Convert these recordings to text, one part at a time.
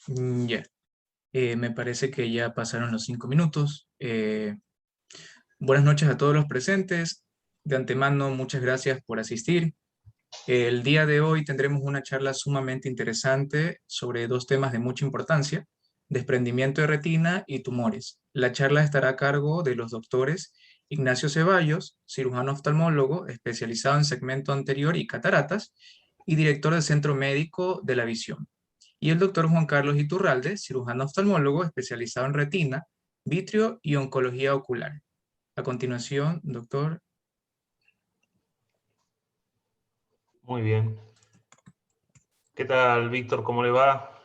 Ya. Me parece que ya pasaron los 5 minutos. Buenas noches a todos los presentes. De antemano, muchas gracias por asistir. El día de hoy tendremos una charla sumamente interesante sobre dos temas de mucha importancia: desprendimiento de retina y tumores. La charla estará a cargo de los doctores Ignacio Ceballos, cirujano oftalmólogo especializado en segmento anterior y cataratas y director del Centro Médico de la Visión, y el doctor Juan Carlos Iturralde, cirujano oftalmólogo especializado en retina, vitrio y oncología ocular. A continuación, doctor. Muy bien. ¿Qué tal, Víctor? ¿Cómo le va?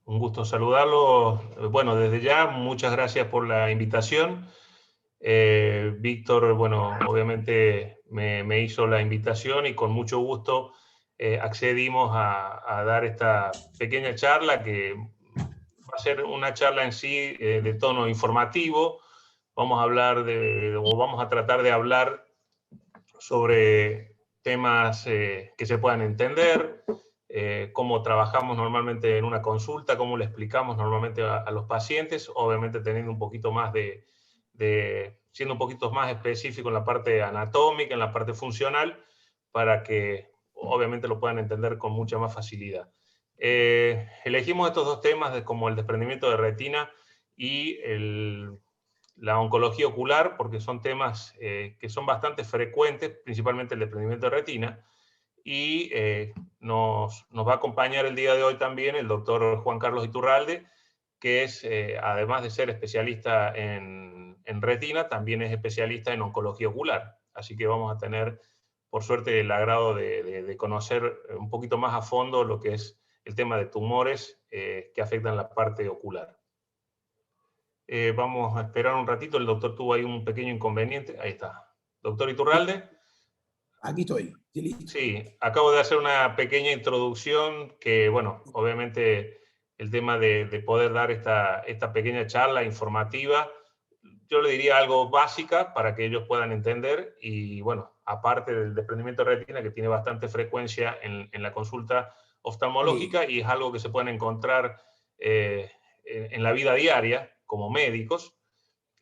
Un gusto saludarlo. Bueno, desde ya, muchas gracias por la invitación. Víctor, bueno, obviamente me hizo la invitación y con mucho gusto accedimos a dar esta pequeña charla que va a ser una charla en sí de tono informativo. Vamos a hablar o vamos a tratar de hablar sobre temas que se puedan entender, cómo trabajamos normalmente en una consulta, cómo le explicamos normalmente a los pacientes, obviamente teniendo un poquito más siendo un poquito más específico en la parte anatómica, en la parte funcional, para que obviamente lo puedan entender con mucha más facilidad. Elegimos estos dos temas como el desprendimiento de retina y la oncología ocular, porque son temas que son bastante frecuentes, principalmente el desprendimiento de retina, y nos va a acompañar el día de hoy también el doctor Juan Carlos Iturralde, que es, además de ser especialista en retina, también es especialista en oncología ocular. Así que vamos a tener, por suerte, el agrado de conocer un poquito más a fondo lo que es el tema de tumores que afectan la parte ocular. Vamos a esperar un ratito, el doctor tuvo ahí un pequeño inconveniente. Ahí está. Doctor Iturralde. Aquí estoy. Sí, acabo de hacer una pequeña introducción que, bueno, obviamente el tema de poder dar esta pequeña charla informativa, yo le diría algo básica para que ellos puedan entender y, bueno, aparte del desprendimiento de retina que tiene bastante frecuencia en la consulta oftalmológica y es algo que se pueden encontrar en la vida diaria como médicos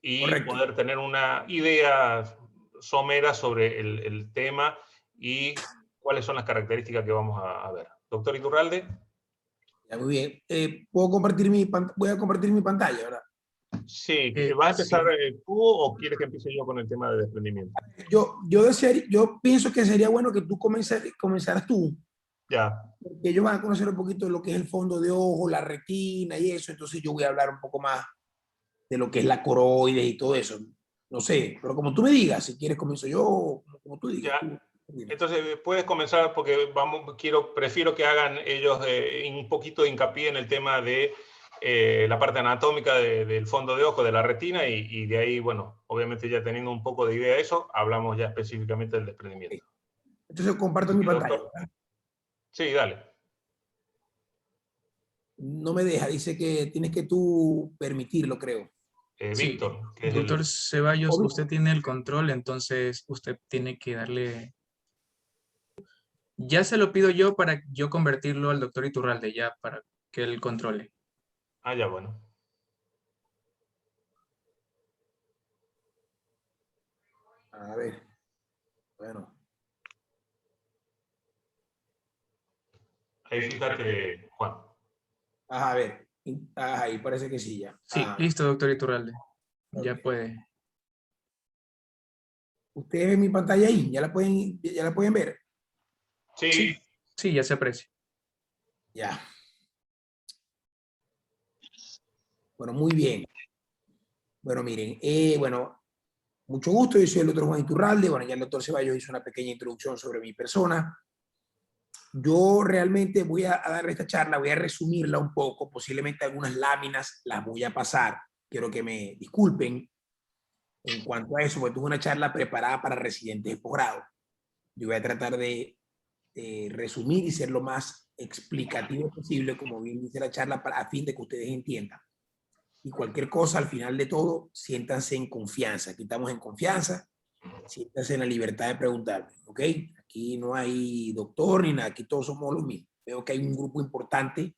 y Correcto. poder tener una idea somera sobre el tema y cuáles son las características que vamos a ver. Doctor Iturralde. Ya, muy bien. Voy a compartir mi pantalla, ¿verdad? Sí, ¿vas a empezar Sí. tú o quieres que empiece yo con el tema de desprendimiento? Yo pienso que sería bueno que tú comenzaras tú, Ya. porque ellos van a conocer un poquito de lo que es el fondo de ojo, la retina y eso, entonces yo voy a hablar un poco más de lo que es la coroides y todo eso. No sé, pero como tú me digas, si quieres comienzo yo, como tú digas. Ya. Entonces puedes comenzar porque prefiero que hagan ellos un poquito de hincapié en el tema de la parte anatómica del fondo de ojo, de la retina, y de ahí, bueno, obviamente ya teniendo un poco de idea de eso, hablamos ya específicamente del desprendimiento. Entonces comparto mi Sí, pantalla. doctor. Sí, dale. No me deja, dice que tienes que tú permitirlo, creo. Sí, Víctor, que es doctor Ceballos, Obvio. usted tiene el control, entonces usted tiene que darle. Ya se lo pido yo para yo convertirlo al doctor Iturralde, ya para que él controle. Ah, ya, bueno. A ver, bueno. Ahí fíjate, Juan. Ajá, a ver. Ajá, ahí parece que sí ya. Sí, Ajá. listo, doctor Iturralde. Ya Okay. puede. Ustedes ven mi pantalla ahí, ya la pueden ver. Sí. Sí, ya se aprecia. Ya. Bueno, muy bien. Bueno, miren, bueno, mucho gusto. Yo soy el doctor Juan Iturralde. Bueno, ya el doctor Ceballos hizo una pequeña introducción sobre mi persona. Yo realmente voy a dar esta charla, voy a resumirla un poco, posiblemente algunas láminas las voy a pasar. Quiero que me disculpen en cuanto a eso, porque tuve una charla preparada para residentes de posgrado. Yo voy a tratar de resumir y ser lo más explicativo posible, como bien dice la charla, a fin de que ustedes entiendan. Y cualquier cosa, al final de todo, siéntanse en confianza. Aquí estamos en confianza, siéntanse en la libertad de preguntarme, ¿ok? Aquí no hay doctor ni nada, aquí todos somos los mismos. Veo que hay un grupo importante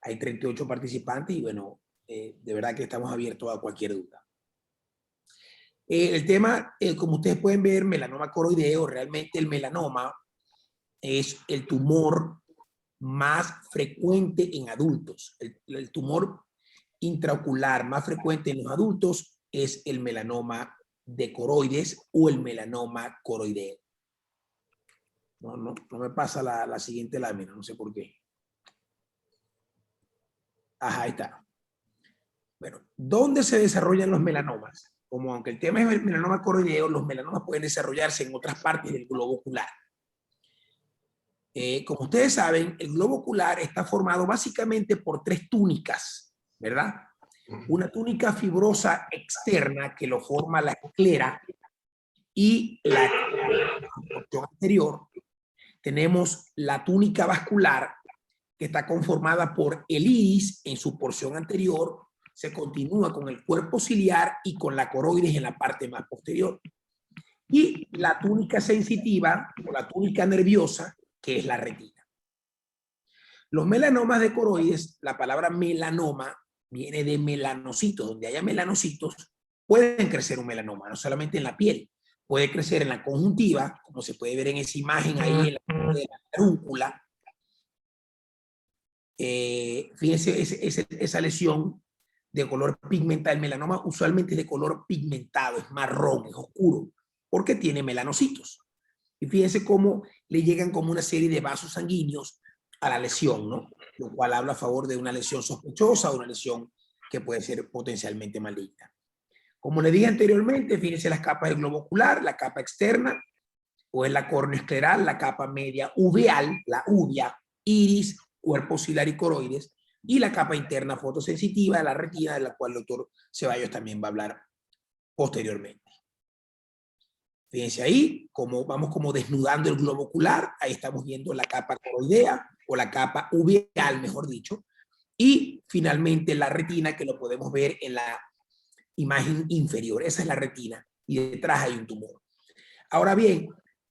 Hay 38 participantes y bueno, de verdad que estamos abiertos a cualquier duda. El tema, como ustedes pueden ver, melanoma coroideo, realmente el melanoma es el tumor más frecuente en adultos. El tumor intraocular más frecuente en los adultos es el melanoma de coroides o el melanoma coroideo. No me pasa la siguiente lámina, no sé por qué. Ajá, ahí está. Bueno, ¿dónde se desarrollan los melanomas? Como aunque el tema es el melanoma coroideo, los melanomas pueden desarrollarse en otras partes del globo ocular. Como ustedes saben, el globo ocular está formado básicamente por 3 túnicas, ¿verdad? Una túnica fibrosa externa que lo forma la esclera y la porción anterior. Tenemos la túnica vascular que está conformada por el iris en su porción anterior, se continúa con el cuerpo ciliar y con la coroides en la parte más posterior. Y la túnica sensitiva o la túnica nerviosa, que es la retina. Los melanomas de coroides, la palabra melanoma viene de melanocitos. Donde haya melanocitos, pueden crecer un melanoma, no solamente en la piel, puede crecer en la conjuntiva, como se puede ver en esa imagen ahí en la carúncula. Fíjense esa lesión de color pigmentado. El melanoma usualmente es de color pigmentado, es marrón, es oscuro, porque tiene melanocitos. Y fíjense cómo le llegan como una serie de vasos sanguíneos a la lesión, ¿no? Lo cual habla a favor de una lesión sospechosa o una lesión que puede ser potencialmente maligna. Como le dije anteriormente, fíjense las capas del globo ocular, la capa externa, o es la córnea escleral, la capa media uveal, la uvea, iris, cuerpo ciliar y coroides, y la capa interna fotosensitiva de la retina, de la cual el doctor Ceballos también va a hablar posteriormente. Fíjense ahí, vamos como desnudando el globo ocular, ahí estamos viendo la capa coroidea, o la capa uveal, mejor dicho, y finalmente la retina, que lo podemos ver en la imagen inferior. Esa es la retina, y detrás hay un tumor. Ahora bien,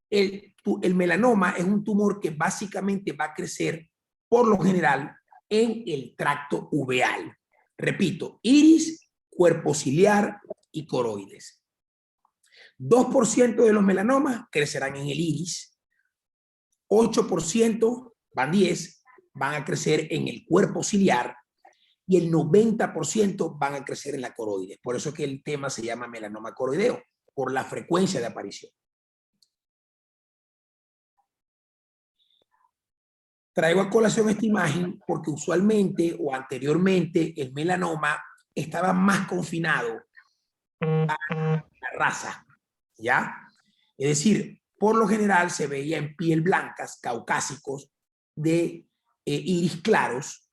el melanoma es un tumor que básicamente va a crecer, por lo general, en el tracto uveal. Repito, iris, cuerpo ciliar y coroides. 2% de los melanomas crecerán en el iris, 8%, van 10, van a crecer en el cuerpo ciliar y el 90% van a crecer en la coroides. Por eso es que el tema se llama melanoma coroideo, por la frecuencia de aparición. Traigo a colación esta imagen porque usualmente o anteriormente el melanoma estaba más confinado a la raza, ¿ya? Es decir, por lo general se veía en piel blancas, caucásicos, de iris claros,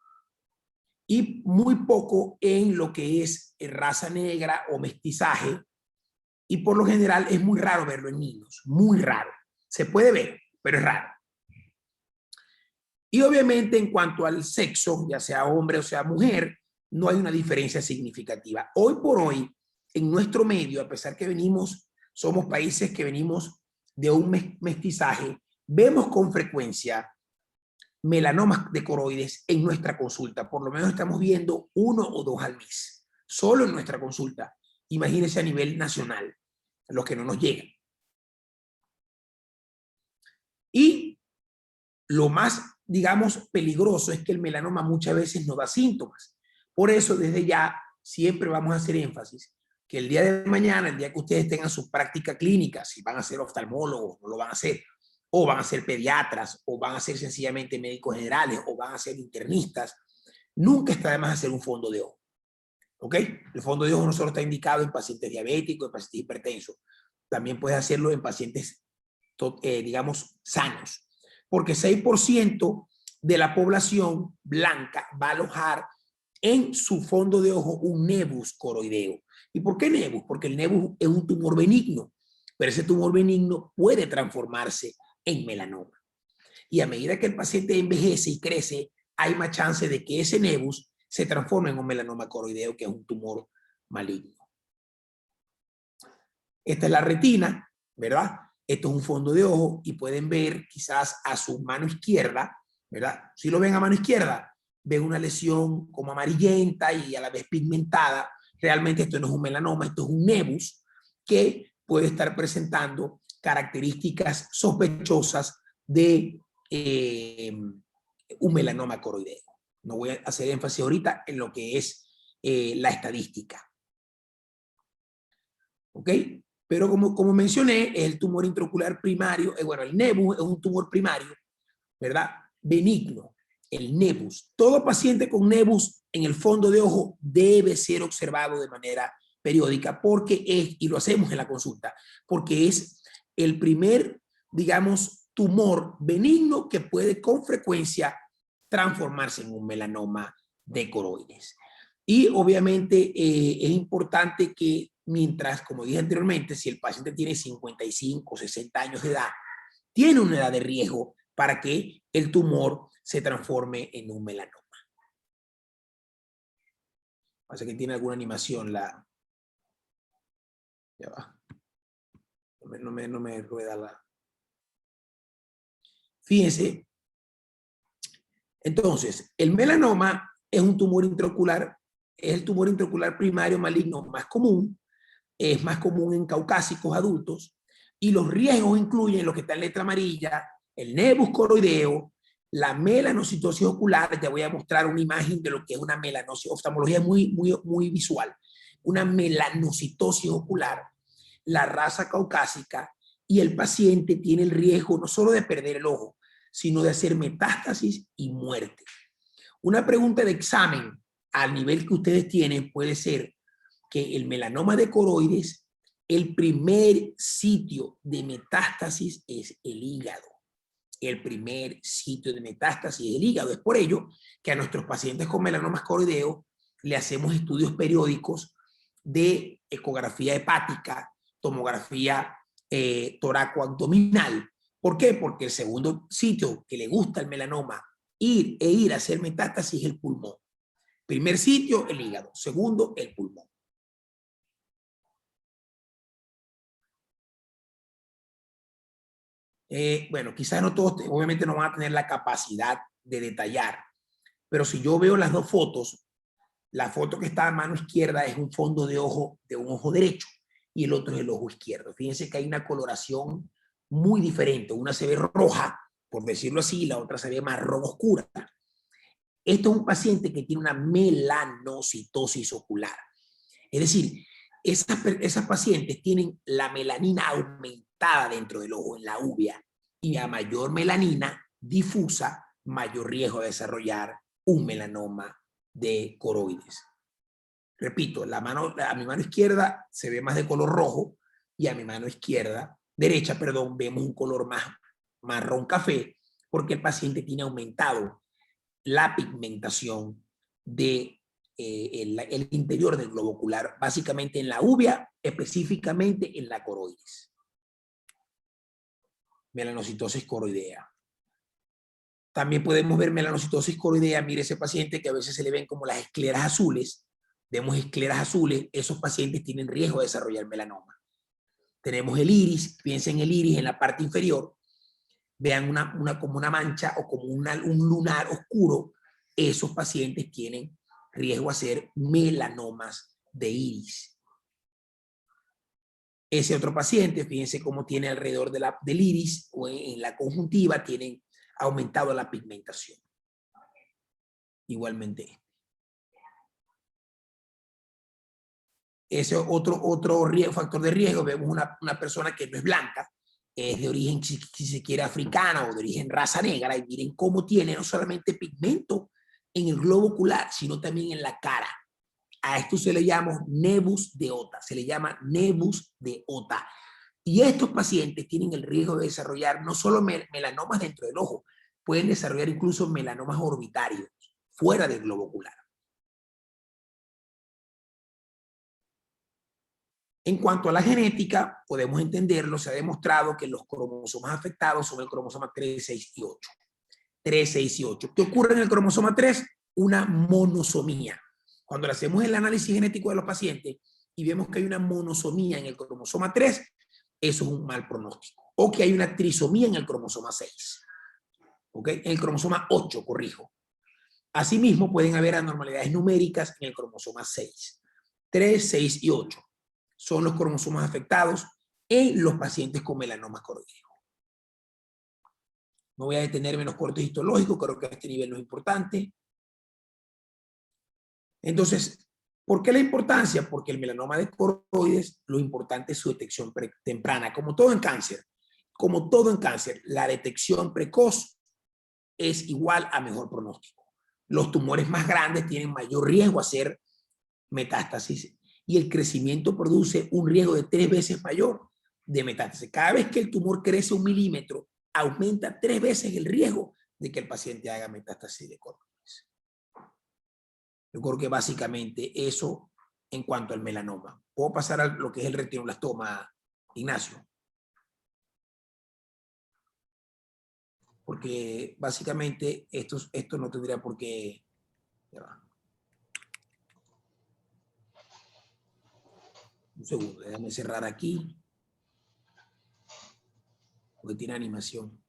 y muy poco en lo que es raza negra o mestizaje, y por lo general es muy raro verlo en niños, muy raro. Se puede ver, pero es raro. Y obviamente en cuanto al sexo, ya sea hombre o sea mujer, no hay una diferencia significativa. Hoy por hoy, en nuestro medio, a pesar que somos países que venimos de un mestizaje, vemos con frecuencia melanomas de coroides en nuestra consulta. Por lo menos estamos viendo 1 o 2 al mes, solo en nuestra consulta. Imagínense a nivel nacional, los que no nos llegan. Y lo más, digamos, peligroso es que el melanoma muchas veces no da síntomas. Por eso, desde ya, siempre vamos a hacer énfasis que el día de mañana, el día que ustedes tengan su práctica clínica, si van a ser oftalmólogos, no lo van a hacer, o van a ser pediatras, o van a ser sencillamente médicos generales, o van a ser internistas, nunca está de más hacer un fondo de ojo. ¿Ok? El fondo de ojo no solo está indicado en pacientes diabéticos, en pacientes hipertensos, también puedes hacerlo en pacientes, digamos, sanos. Porque 6% de la población blanca va a alojar en su fondo de ojo un nevus coroideo. ¿Y por qué nevus? Porque el nevus es un tumor benigno, pero ese tumor benigno puede transformarse en melanoma. Y a medida que el paciente envejece y crece, hay más chance de que ese nevus se transforme en un melanoma coroideo, que es un tumor maligno. Esta es la retina, ¿verdad? Esto es un fondo de ojo y pueden ver quizás a su mano izquierda, ¿verdad? Si lo ven a mano izquierda, ven una lesión como amarillenta y a la vez pigmentada. Realmente esto no es un melanoma, esto es un nevus que puede estar presentando características sospechosas de un melanoma coroideo. No voy a hacer énfasis ahorita en lo que es la estadística. ¿Ok? Pero como mencioné, es el tumor intraocular primario. Bueno, el nevus es un tumor primario, ¿verdad? Benigno. El nevus. Todo paciente con nevus en el fondo de ojo debe ser observado de manera periódica porque es, y lo hacemos en la consulta, porque es el primer, digamos, tumor benigno que puede con frecuencia transformarse en un melanoma de coroides. Y obviamente es importante que mientras, como dije anteriormente, si el paciente tiene 55 o 60 años de edad, tiene una edad de riesgo para que el tumor se transforme en un melanoma. Parece que tiene alguna animación la... Ya va. No me rueda la... Fíjense. Entonces, el melanoma es un tumor intraocular, es el tumor intraocular primario maligno más común, es más común en caucásicos adultos, y los riesgos incluyen lo que está en letra amarilla, el nevus coroideo, la melanocitosis ocular. Te voy a mostrar una imagen de lo que es una melanocitosis, oftalmología muy visual, una melanocitosis ocular, la raza caucásica, y el paciente tiene el riesgo no solo de perder el ojo, sino de hacer metástasis y muerte. Una pregunta de examen al nivel que ustedes tienen puede ser que el melanoma de coroides, el primer sitio de metástasis es el hígado. El primer sitio de metástasis es el hígado. Es por ello que a nuestros pacientes con melanomas coroideos le hacemos estudios periódicos de ecografía hepática, tomografía toracoabdominal. ¿Por qué? Porque el segundo sitio que le gusta al melanoma ir a hacer metástasis es el pulmón. Primer sitio, el hígado. Segundo, el pulmón. Bueno, quizás no todos, obviamente no van a tener la capacidad de detallar, pero si yo veo las dos fotos, la foto que está a mano izquierda es un fondo de ojo de un ojo derecho y el otro es el ojo izquierdo. Fíjense que hay una coloración muy diferente. Una se ve roja, por decirlo así, y la otra se ve marrón oscura. Esto es un paciente que tiene una melanocitosis ocular. Es decir, esas pacientes tienen la melanina aumentada dentro del ojo, en la uvea, y a mayor melanina difusa, mayor riesgo de desarrollar un melanoma de coroides. Repito, a mi mano izquierda se ve más de color rojo y a mi mano derecha, vemos un color más marrón café porque el paciente tiene aumentado la pigmentación de el interior del globo ocular, básicamente en la uvea, específicamente en la coroides. Melanocitosis coroidea. También podemos ver melanocitosis coroidea. Mire ese paciente que a veces se le ven como las escleras azules. Vemos escleras azules. Esos pacientes tienen riesgo de desarrollar melanoma. Tenemos el iris. Piensen en el iris en la parte inferior. Vean como una mancha o como un lunar oscuro. Esos pacientes tienen riesgo a ser melanomas de iris. Ese otro paciente, fíjense cómo tiene alrededor del iris o en la conjuntiva, tienen aumentado la pigmentación. Igualmente. Ese otro factor de riesgo, vemos una persona que no es blanca, es de origen, si se quiere, africana o de origen raza negra, y miren cómo tiene no solamente pigmento en el globo ocular, sino también en la cara. A esto se le llama nevus de Ota, se le llama nevus de Ota. Y estos pacientes tienen el riesgo de desarrollar no solo melanomas dentro del ojo, pueden desarrollar incluso melanomas orbitarios, fuera del globo ocular. En cuanto a la genética, podemos entenderlo, se ha demostrado que los cromosomas afectados son el cromosoma 3, 6 y 8. 3, 6 y 8. ¿Qué ocurre en el cromosoma 3? Una monosomía. Cuando le hacemos el análisis genético de los pacientes y vemos que hay una monosomía en el cromosoma 3, eso es un mal pronóstico. O que hay una trisomía en el cromosoma 6. ¿Ok? En el cromosoma 8, corrijo. Asimismo, pueden haber anormalidades numéricas en el cromosoma 6. 3, 6 y 8 son los cromosomas afectados en los pacientes con melanoma coroideo. No voy a detenerme en los cortes histológicos, creo que a este nivel no es importante. Entonces, ¿por qué la importancia? Porque el melanoma de coroides, lo importante es su detección temprana, como todo en cáncer. Como todo en cáncer, la detección precoz es igual a mejor pronóstico. Los tumores más grandes tienen mayor riesgo a hacer metástasis y el crecimiento produce un riesgo de 3 veces mayor de metástasis. Cada vez que el tumor crece 1 milímetro, aumenta 3 veces el riesgo de que el paciente haga metástasis de coroides. Yo creo que básicamente eso en cuanto al melanoma. ¿Puedo pasar a lo que es el retinoblastoma, Ignacio? Porque básicamente esto no tendría por qué... Ya va. Un segundo, déjame cerrar aquí. Porque tiene animación.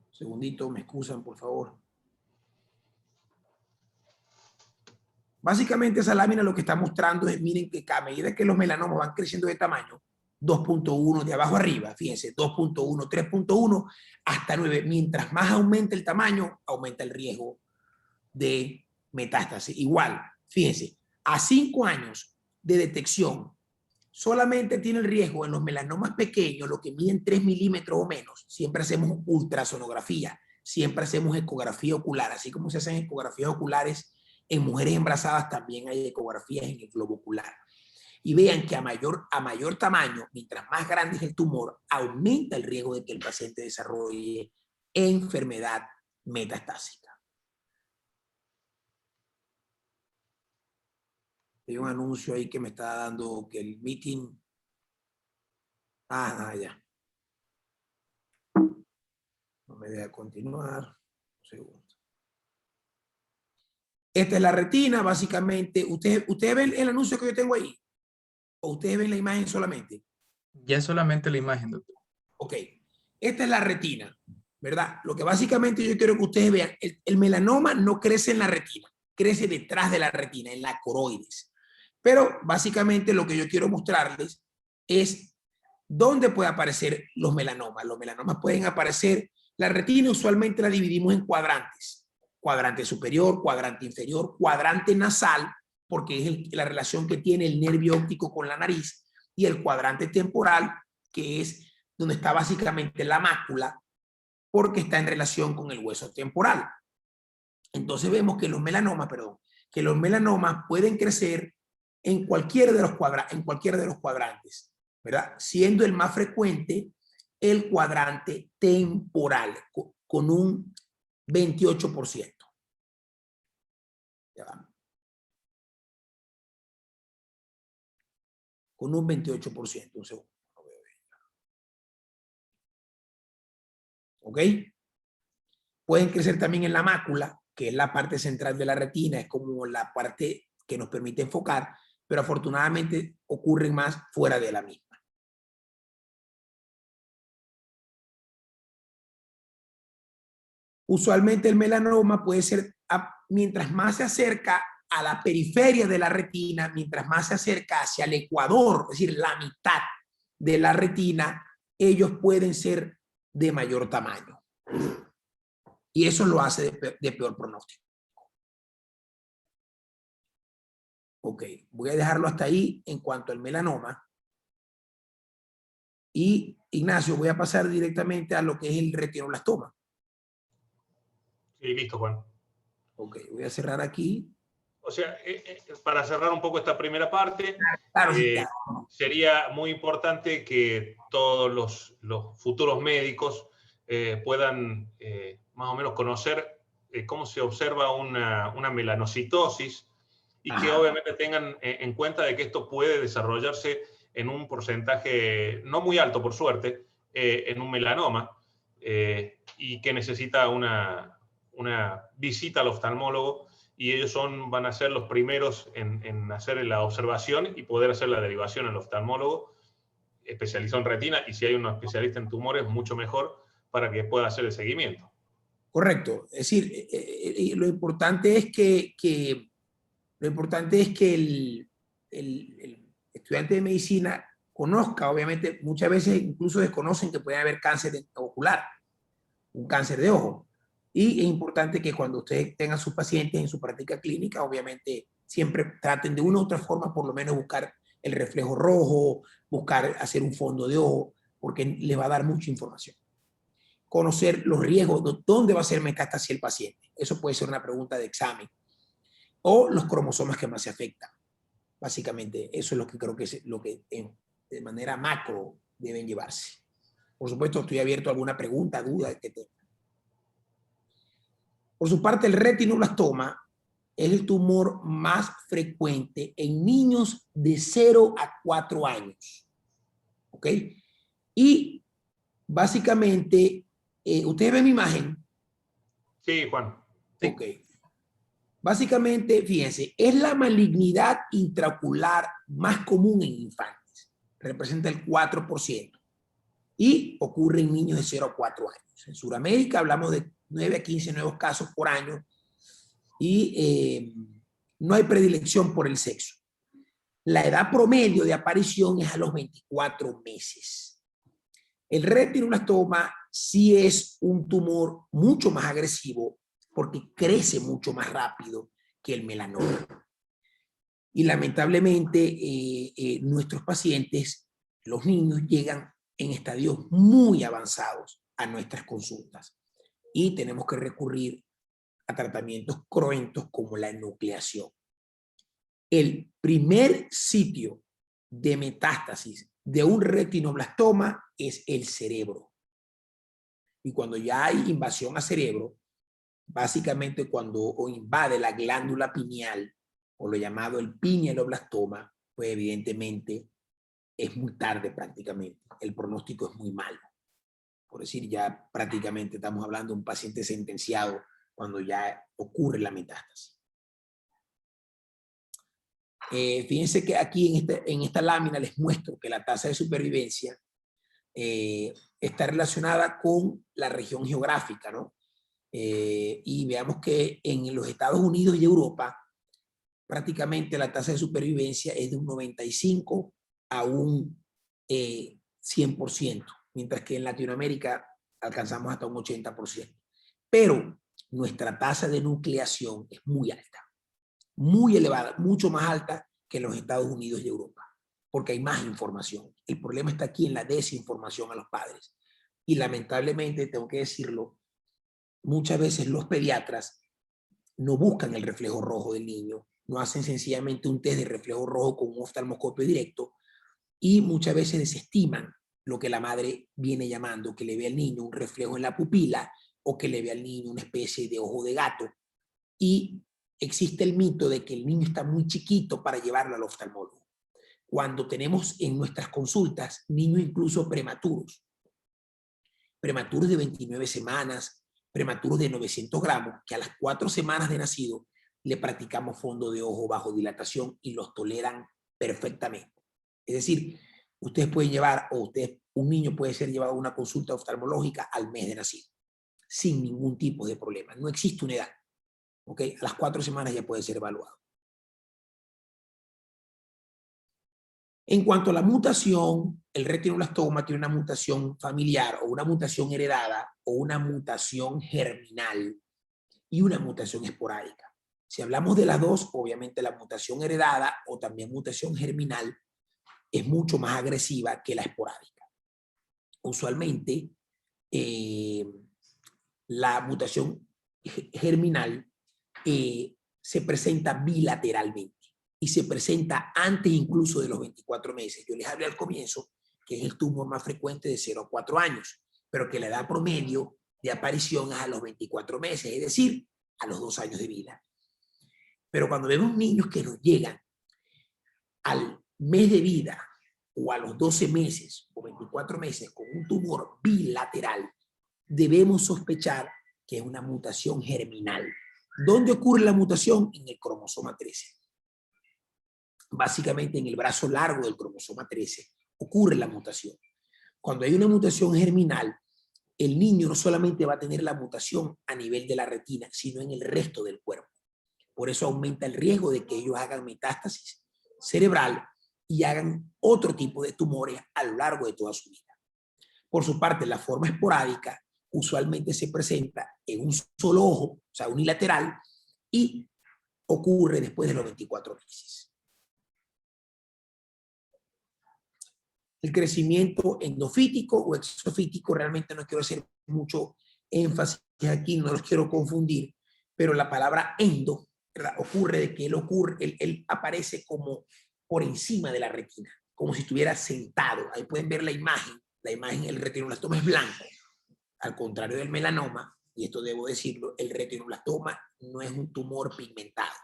Un segundito, me excusan, por favor. Básicamente esa lámina lo que está mostrando es, miren que a medida que los melanomas van creciendo de tamaño, 2.1 de abajo arriba, fíjense, 2.1, 3.1, hasta 9. Mientras más aumenta el tamaño, aumenta el riesgo de metástasis. Igual, fíjense, a 5 años de detección, solamente tiene el riesgo en los melanomas pequeños, los que miden 3 milímetros o menos. Siempre hacemos ultrasonografía, siempre hacemos ecografía ocular, así como se hacen ecografías oculares en mujeres embarazadas, también hay ecografías en el globo ocular. Y vean que a mayor tamaño, mientras más grande es el tumor, aumenta el riesgo de que el paciente desarrolle enfermedad metastásica. Hay un anuncio ahí que me está dando que el meeting... ya. No me deja continuar. Un segundo. Esta es la retina, básicamente. ¿Ustedes ven el anuncio que yo tengo ahí? ¿O ustedes ven la imagen solamente? Ya solamente la imagen, doctor. Ok. Esta es la retina, ¿verdad? Lo que básicamente yo quiero que ustedes vean, el melanoma no crece en la retina, crece detrás de la retina, en la coroides. Pero básicamente lo que yo quiero mostrarles es dónde pueden aparecer los melanomas. Los melanomas pueden aparecer, la retina usualmente la dividimos en cuadrantes. Cuadrante superior, cuadrante inferior, cuadrante nasal, porque es la relación que tiene el nervio óptico con la nariz, y el cuadrante temporal, que es donde está básicamente la mácula, porque está en relación con el hueso temporal. Entonces vemos que los melanomas, pueden crecer en cualquiera de los cuadrantes, ¿verdad? Siendo el más frecuente el cuadrante temporal, con un 28%. Ya va. Con un 28%, un segundo. ¿Ok? Pueden crecer también en la mácula, que es la parte central de la retina, es como la parte que nos permite enfocar, pero afortunadamente ocurren más fuera de la misma. Usualmente el melanoma puede ser, mientras más se acerca a la periferia de la retina, mientras más se acerca hacia el ecuador, es decir, la mitad de la retina, ellos pueden ser de mayor tamaño. Y eso lo hace de peor pronóstico. Ok, voy a dejarlo hasta ahí en cuanto al melanoma. Y, Ignacio, voy a pasar directamente a lo que es el retinoblastoma. Sí, listo, Juan. Ok, voy a cerrar aquí. O sea, para cerrar un poco esta primera parte, Claro, sí, claro. sería muy importante que todos los futuros médicos puedan más o menos conocer cómo se observa una melanocitosis y que obviamente tengan en cuenta de que esto puede desarrollarse en un porcentaje no muy alto, por suerte, en un melanoma y que necesita una visita al oftalmólogo, y ellos van a ser los primeros en hacer la observación y poder hacer la derivación al oftalmólogo especializado en retina, y si hay un especialista en tumores, mucho mejor para que pueda hacer el seguimiento. Correcto. Es decir, lo importante es que el estudiante de medicina conozca, obviamente, muchas veces incluso desconocen que puede haber cáncer ocular, un cáncer de ojo. Y es importante que cuando ustedes tengan sus pacientes en su práctica clínica, obviamente, siempre traten de una u otra forma, por lo menos buscar el reflejo rojo, buscar hacer un fondo de ojo, porque les va a dar mucha información. Conocer los riesgos, dónde va a ser metástasis el paciente. Eso puede ser una pregunta de examen. O los cromosomas que más se afectan. Básicamente, eso es lo que creo que es lo que de manera macro deben llevarse. Por supuesto, estoy abierto a alguna pregunta, duda que tengan. Por su parte, el retinoblastoma es el tumor más frecuente en niños de 0 a 4 años. ¿Ok? Y básicamente, ¿ustedes ven mi imagen? Sí, Juan. Sí. Ok. Básicamente, fíjense, es la malignidad intraocular más común en infantes. Representa el 4%. Y ocurre en niños de 0 a 4 años. En Sudamérica hablamos de 9 a 15 nuevos casos por año. Y no hay predilección por el sexo. La edad promedio de aparición es a los 24 meses. El retinoblastoma sí es un tumor mucho más agresivo porque crece mucho más rápido que el melanoma. Y lamentablemente nuestros pacientes, los niños, llegan en estadios muy avanzados a nuestras consultas y tenemos que recurrir a tratamientos cruentos como la enucleación. El primer sitio de metástasis de un retinoblastoma es el cerebro. Y cuando ya hay invasión a cerebro, básicamente cuando invade la glándula pineal, o lo llamado el pinealoblastoma, pues evidentemente es muy tarde prácticamente. El pronóstico es muy malo. Por decir, ya prácticamente estamos hablando de un paciente sentenciado cuando ya ocurre la metástasis. Fíjense que aquí en esta lámina les muestro que la tasa de supervivencia está relacionada con la región geográfica, ¿no? Y veamos que en los Estados Unidos y Europa prácticamente la tasa de supervivencia es de un 95 a un 100%, mientras que en Latinoamérica alcanzamos hasta un 80%. Pero nuestra tasa de nucleación es muy alta, muy elevada, mucho más alta que en los Estados Unidos y Europa, porque hay más información. El problema está aquí en la desinformación a los padres. Y lamentablemente, tengo que decirlo, muchas veces los pediatras no buscan el reflejo rojo del niño, no hacen sencillamente un test de reflejo rojo con un oftalmoscopio directo y muchas veces desestiman lo que la madre viene llamando, que le ve al niño un reflejo en la pupila o que le ve al niño una especie de ojo de gato. Y existe el mito de que el niño está muy chiquito para llevarlo al oftalmólogo. Cuando tenemos en nuestras consultas niños incluso prematuros de 29 semanas, prematuros de 900 gramos, que a las 4 semanas de nacido le practicamos fondo de ojo bajo dilatación y los toleran perfectamente. Es decir, ustedes pueden llevar, o un niño puede ser llevado a una consulta oftalmológica al mes de nacido, sin ningún tipo de problema. No existe una edad. ¿Okay? A las 4 semanas ya puede ser evaluado. En cuanto a la mutación, el retinoblastoma tiene una mutación familiar o una mutación heredada o una mutación germinal y una mutación esporádica. Si hablamos de las dos, obviamente la mutación heredada o también mutación germinal es mucho más agresiva que la esporádica. Usualmente, la mutación germinal se presenta bilateralmente y se presenta antes incluso de los 24 meses. Yo les hablé al comienzo que es el tumor más frecuente de 0 a 4 años, pero que la edad promedio de aparición es a los 24 meses, es decir, a los 2 años de vida. Pero cuando vemos niños que nos llegan al mes de vida o a los 12 meses o 24 meses con un tumor bilateral, debemos sospechar que es una mutación germinal. ¿Dónde ocurre la mutación? En el cromosoma 13. Básicamente en el brazo largo del cromosoma 13 ocurre la mutación. Cuando hay una mutación germinal, el niño no solamente va a tener la mutación a nivel de la retina, sino en el resto del cuerpo. Por eso aumenta el riesgo de que ellos hagan metástasis cerebral y hagan otro tipo de tumores a lo largo de toda su vida. Por su parte, la forma esporádica usualmente se presenta en un solo ojo, o sea, unilateral, y ocurre después de los 24 meses. El crecimiento endofítico o exofítico, realmente no quiero hacer mucho énfasis aquí, no los quiero confundir, pero la palabra endo, ¿verdad? Ocurre de que él aparece como por encima de la retina, como si estuviera sentado. Ahí pueden ver la imagen, el retinoblastoma es blanco, al contrario del melanoma, y esto debo decirlo, el retinoblastoma no es un tumor pigmentado.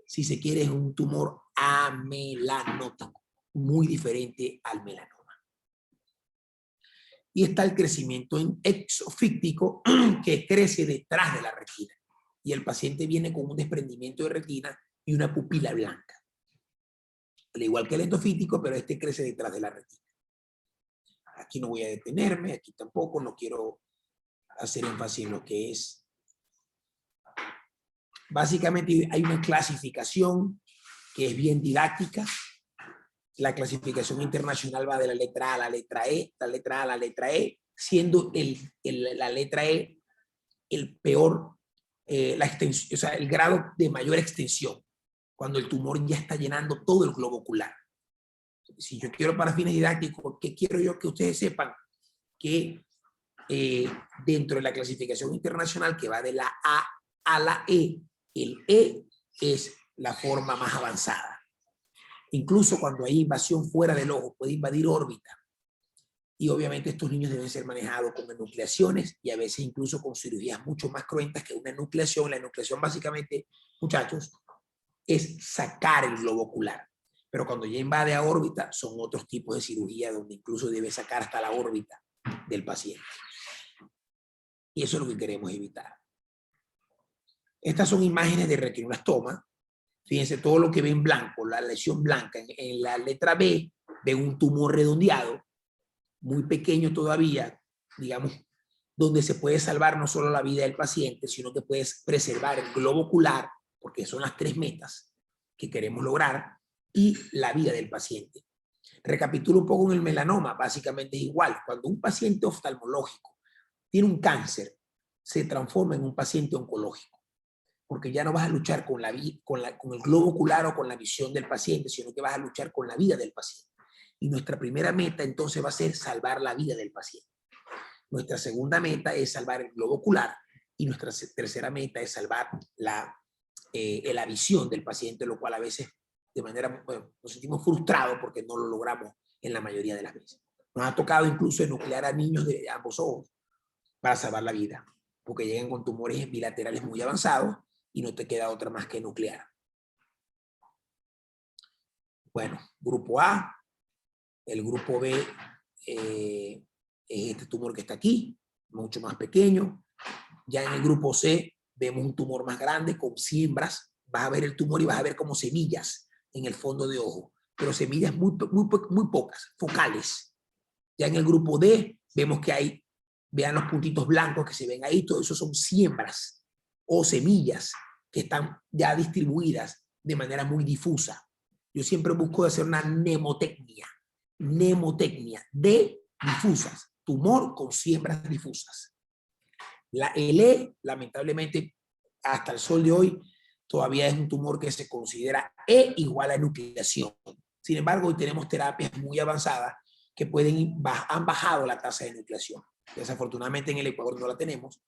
Si se quiere, es un tumor amelanótico, muy diferente al melanoma. Y está el crecimiento exofíctico, que crece detrás de la retina. Y el paciente viene con un desprendimiento de retina y una pupila blanca. Al igual que el endofítico, pero este crece detrás de la retina. Aquí no voy a detenerme, aquí tampoco, no quiero hacer énfasis en lo que es. Básicamente hay una clasificación que es bien didáctica. La clasificación internacional va de la letra A a la letra E, la letra A a la letra E, siendo la letra E el peor, la extensión, o sea, el grado de mayor extensión, cuando el tumor ya está llenando todo el globo ocular. Si yo quiero para fines didácticos, ¿qué quiero yo que ustedes sepan? Que dentro de la clasificación internacional que va de la A a la E, el E es la forma más avanzada. Incluso cuando hay invasión fuera del ojo, puede invadir órbita. Y obviamente estos niños deben ser manejados con enucleaciones y a veces incluso con cirugías mucho más cruentas que una enucleación. La enucleación básicamente, muchachos, es sacar el globo ocular. Pero cuando ya invade a órbita, son otros tipos de cirugía donde incluso debe sacar hasta la órbita del paciente. Y eso es lo que queremos evitar. Estas son imágenes de retinoblastoma. Fíjense todo lo que ve en blanco, la lesión blanca. En la letra B, ven un tumor redondeado, muy pequeño todavía, digamos, donde se puede salvar no solo la vida del paciente, sino que puedes preservar el globo ocular, porque son las 3 metas que queremos lograr, y la vida del paciente. Recapitulo un poco en el melanoma, básicamente es igual. Cuando un paciente oftalmológico tiene un cáncer, se transforma en un paciente oncológico, porque ya no vas a luchar con el globo ocular o con la visión del paciente, sino que vas a luchar con la vida del paciente. Y nuestra primera meta entonces va a ser salvar la vida del paciente. Nuestra segunda meta es salvar el globo ocular y nuestra tercera meta es salvar la visión del paciente, lo cual a veces de manera, bueno, nos sentimos frustrados porque no lo logramos en la mayoría de las veces. Nos ha tocado incluso enuclear a niños de ambos ojos para salvar la vida, porque llegan con tumores bilaterales muy avanzados y no te queda otra más que nuclear. Bueno, grupo A, el grupo B es este tumor que está aquí, mucho más pequeño. Ya en el grupo C vemos un tumor más grande con siembras. Vas a ver el tumor y vas a ver como semillas en el fondo de ojo, pero semillas muy pocas, focales. Ya en el grupo D vemos que hay, vean los puntitos blancos que se ven ahí, todo eso son siembras o semillas que están ya distribuidas de manera muy difusa. Yo siempre busco hacer una mnemotecnia de difusas, tumor con siembras difusas. La LE, lamentablemente, hasta el sol de hoy, todavía es un tumor que se considera E igual a enucleación. Sin embargo, hoy tenemos terapias muy avanzadas que han bajado la tasa de enucleación. Desafortunadamente en el Ecuador no la tenemos,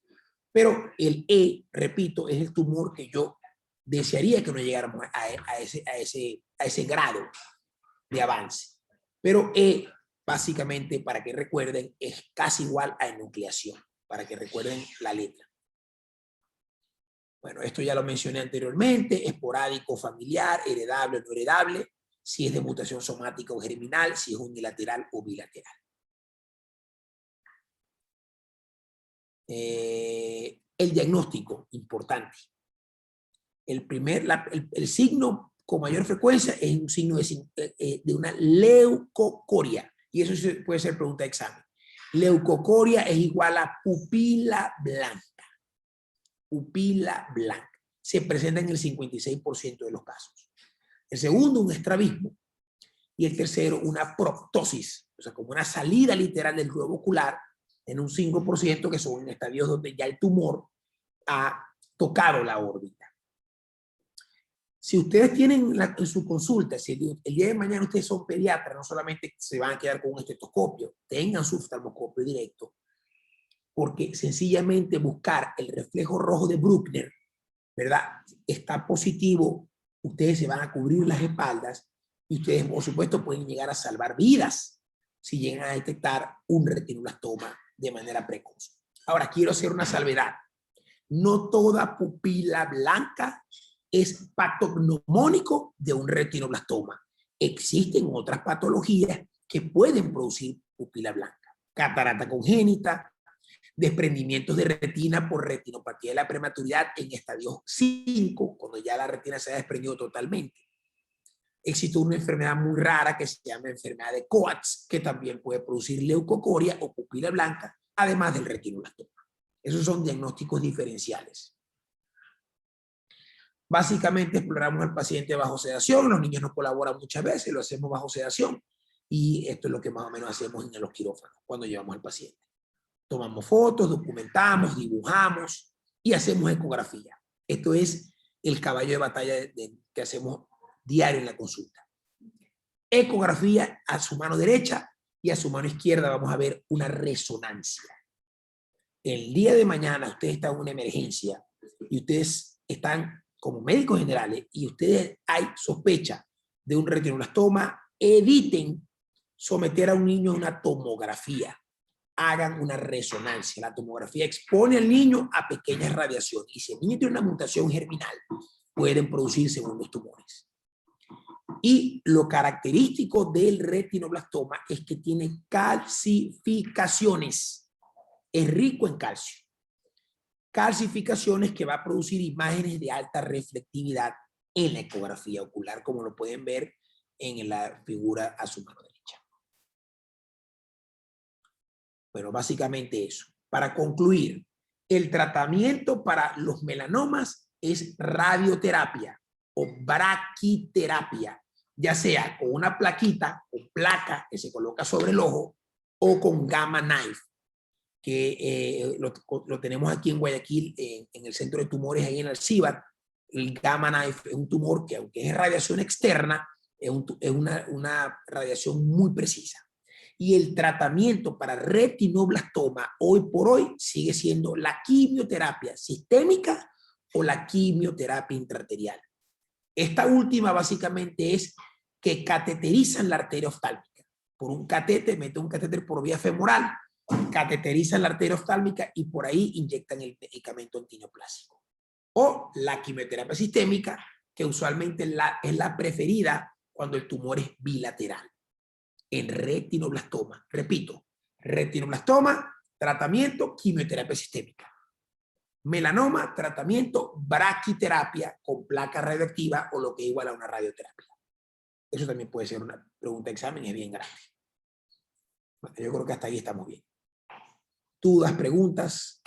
pero el E, repito, es el tumor que yo desearía que no llegáramos a ese grado de avance. Pero E, básicamente, para que recuerden, es casi igual a enucleación, para que recuerden la letra. Bueno, esto ya lo mencioné anteriormente, esporádico, familiar, heredable o no heredable, si es de mutación somática o germinal, si es unilateral o bilateral. El diagnóstico, importante. El signo con mayor frecuencia es un signo de una leucocoria. Y eso puede ser pregunta de examen. Leucocoria es igual a pupila blanca. Pupila blanca. Se presenta en el 56% de los casos. El segundo, un estrabismo. Y el tercero, una proptosis. O sea, como una salida literal del globo ocular en un 5%, que son estadios donde ya el tumor ha tocado la órbita. Si ustedes tienen en su consulta, si el día de mañana ustedes son pediatras, no solamente se van a quedar con un estetoscopio, tengan su oftalmoscopio directo, porque sencillamente buscar el reflejo rojo de Bruckner, ¿verdad? Está positivo, ustedes se van a cubrir las espaldas y ustedes, por supuesto, pueden llegar a salvar vidas si llegan a detectar un retinoblastoma de manera precoz. Ahora, quiero hacer una salvedad. No toda pupila blanca es patognomónico de un retinoblastoma. Existen otras patologías que pueden producir pupila blanca. Catarata congénita, desprendimientos de retina por retinopatía de la prematuridad en estadio 5, cuando ya la retina se ha desprendido totalmente. Existe una enfermedad muy rara que se llama enfermedad de Coats, que también puede producir leucocoria o pupila blanca, además del retinoblastoma. Esos son diagnósticos diferenciales. Básicamente exploramos al paciente bajo sedación, los niños nos colaboran muchas veces, lo hacemos bajo sedación, y esto es lo que más o menos hacemos en los quirófanos cuando llevamos al paciente. Tomamos fotos, documentamos, dibujamos y hacemos ecografía. Esto es el caballo de batalla que hacemos diario en la consulta. Ecografía a su mano derecha y a su mano izquierda vamos a ver una resonancia. El día de mañana ustedes están en una emergencia y ustedes están como médicos generales y ustedes hay sospecha de un retinoblastoma, eviten someter a un niño a una tomografía. Hagan una resonancia. La tomografía expone al niño a pequeñas radiaciones y si el niño tiene una mutación germinal, pueden producir segundos tumores. Y lo característico del retinoblastoma es que tiene calcificaciones. Es rico en calcio. Calcificaciones que va a producir imágenes de alta reflectividad en la ecografía ocular, como lo pueden ver en la figura a su mano derecha. Bueno, básicamente eso. Para concluir, el tratamiento para los melanomas es radioterapia o braquiterapia, ya sea con una plaquita o placa que se coloca sobre el ojo o con gamma knife, que lo tenemos aquí en Guayaquil, en el centro de tumores, ahí en Alcíbar. El gamma knife es un tumor que, aunque es radiación externa, es una radiación muy precisa. Y el tratamiento para retinoblastoma hoy por hoy sigue siendo la quimioterapia sistémica o la quimioterapia intraarterial. Esta última básicamente es que cateterizan la arteria oftálmica. Por un catéter, meten un catéter por vía femoral, cateterizan la arteria oftálmica y por ahí inyectan el medicamento antineoplásico. O la quimioterapia sistémica, que usualmente es la preferida cuando el tumor es bilateral. En retinoblastoma, repito, retinoblastoma, tratamiento, quimioterapia sistémica. Melanoma, tratamiento, braquiterapia con placa radioactiva o lo que es igual a una radioterapia. Eso también puede ser una pregunta de examen, es bien grande. Bueno, yo creo que hasta ahí estamos bien. Dudas, preguntas,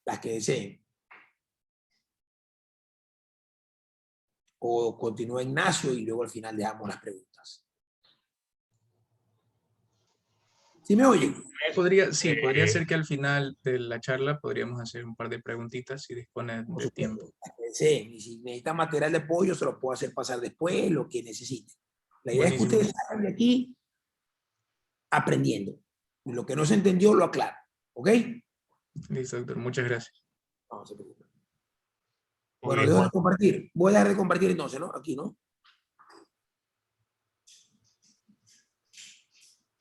las que deseen. O continúa Ignacio y luego al final dejamos las preguntas. ¿Sí me oyen? Podría ser que al final de la charla podríamos hacer un par de preguntitas si disponen de tiempo. Sí, y si necesitan material de apoyo, se lo puedo hacer pasar después, lo que necesiten. La idea es que ustedes salgan de aquí aprendiendo. Y lo que no se entendió, lo aclaro. ¿Ok? Listo, doctor. Muchas gracias. No se preocupe. Bueno, dejo de compartir. Voy a dejar de compartir entonces, ¿no? Aquí, ¿no?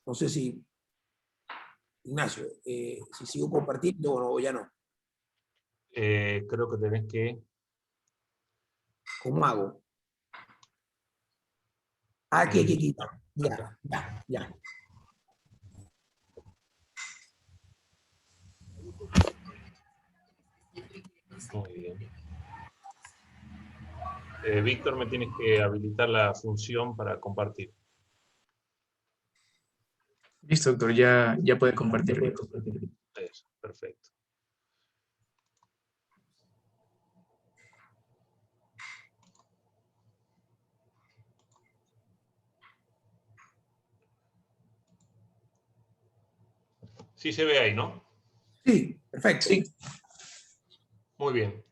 No sé si, Ignacio, si sigo compartiendo o ya no. Creo que tenés que... ¿Cómo hago? Aquí. Ya. Muy bien. Víctor, me tienes que habilitar la función para compartir. Listo, doctor, ya puede compartir. Eso, perfecto. Sí se ve ahí, ¿no? Sí, perfecto. Sí. Muy bien.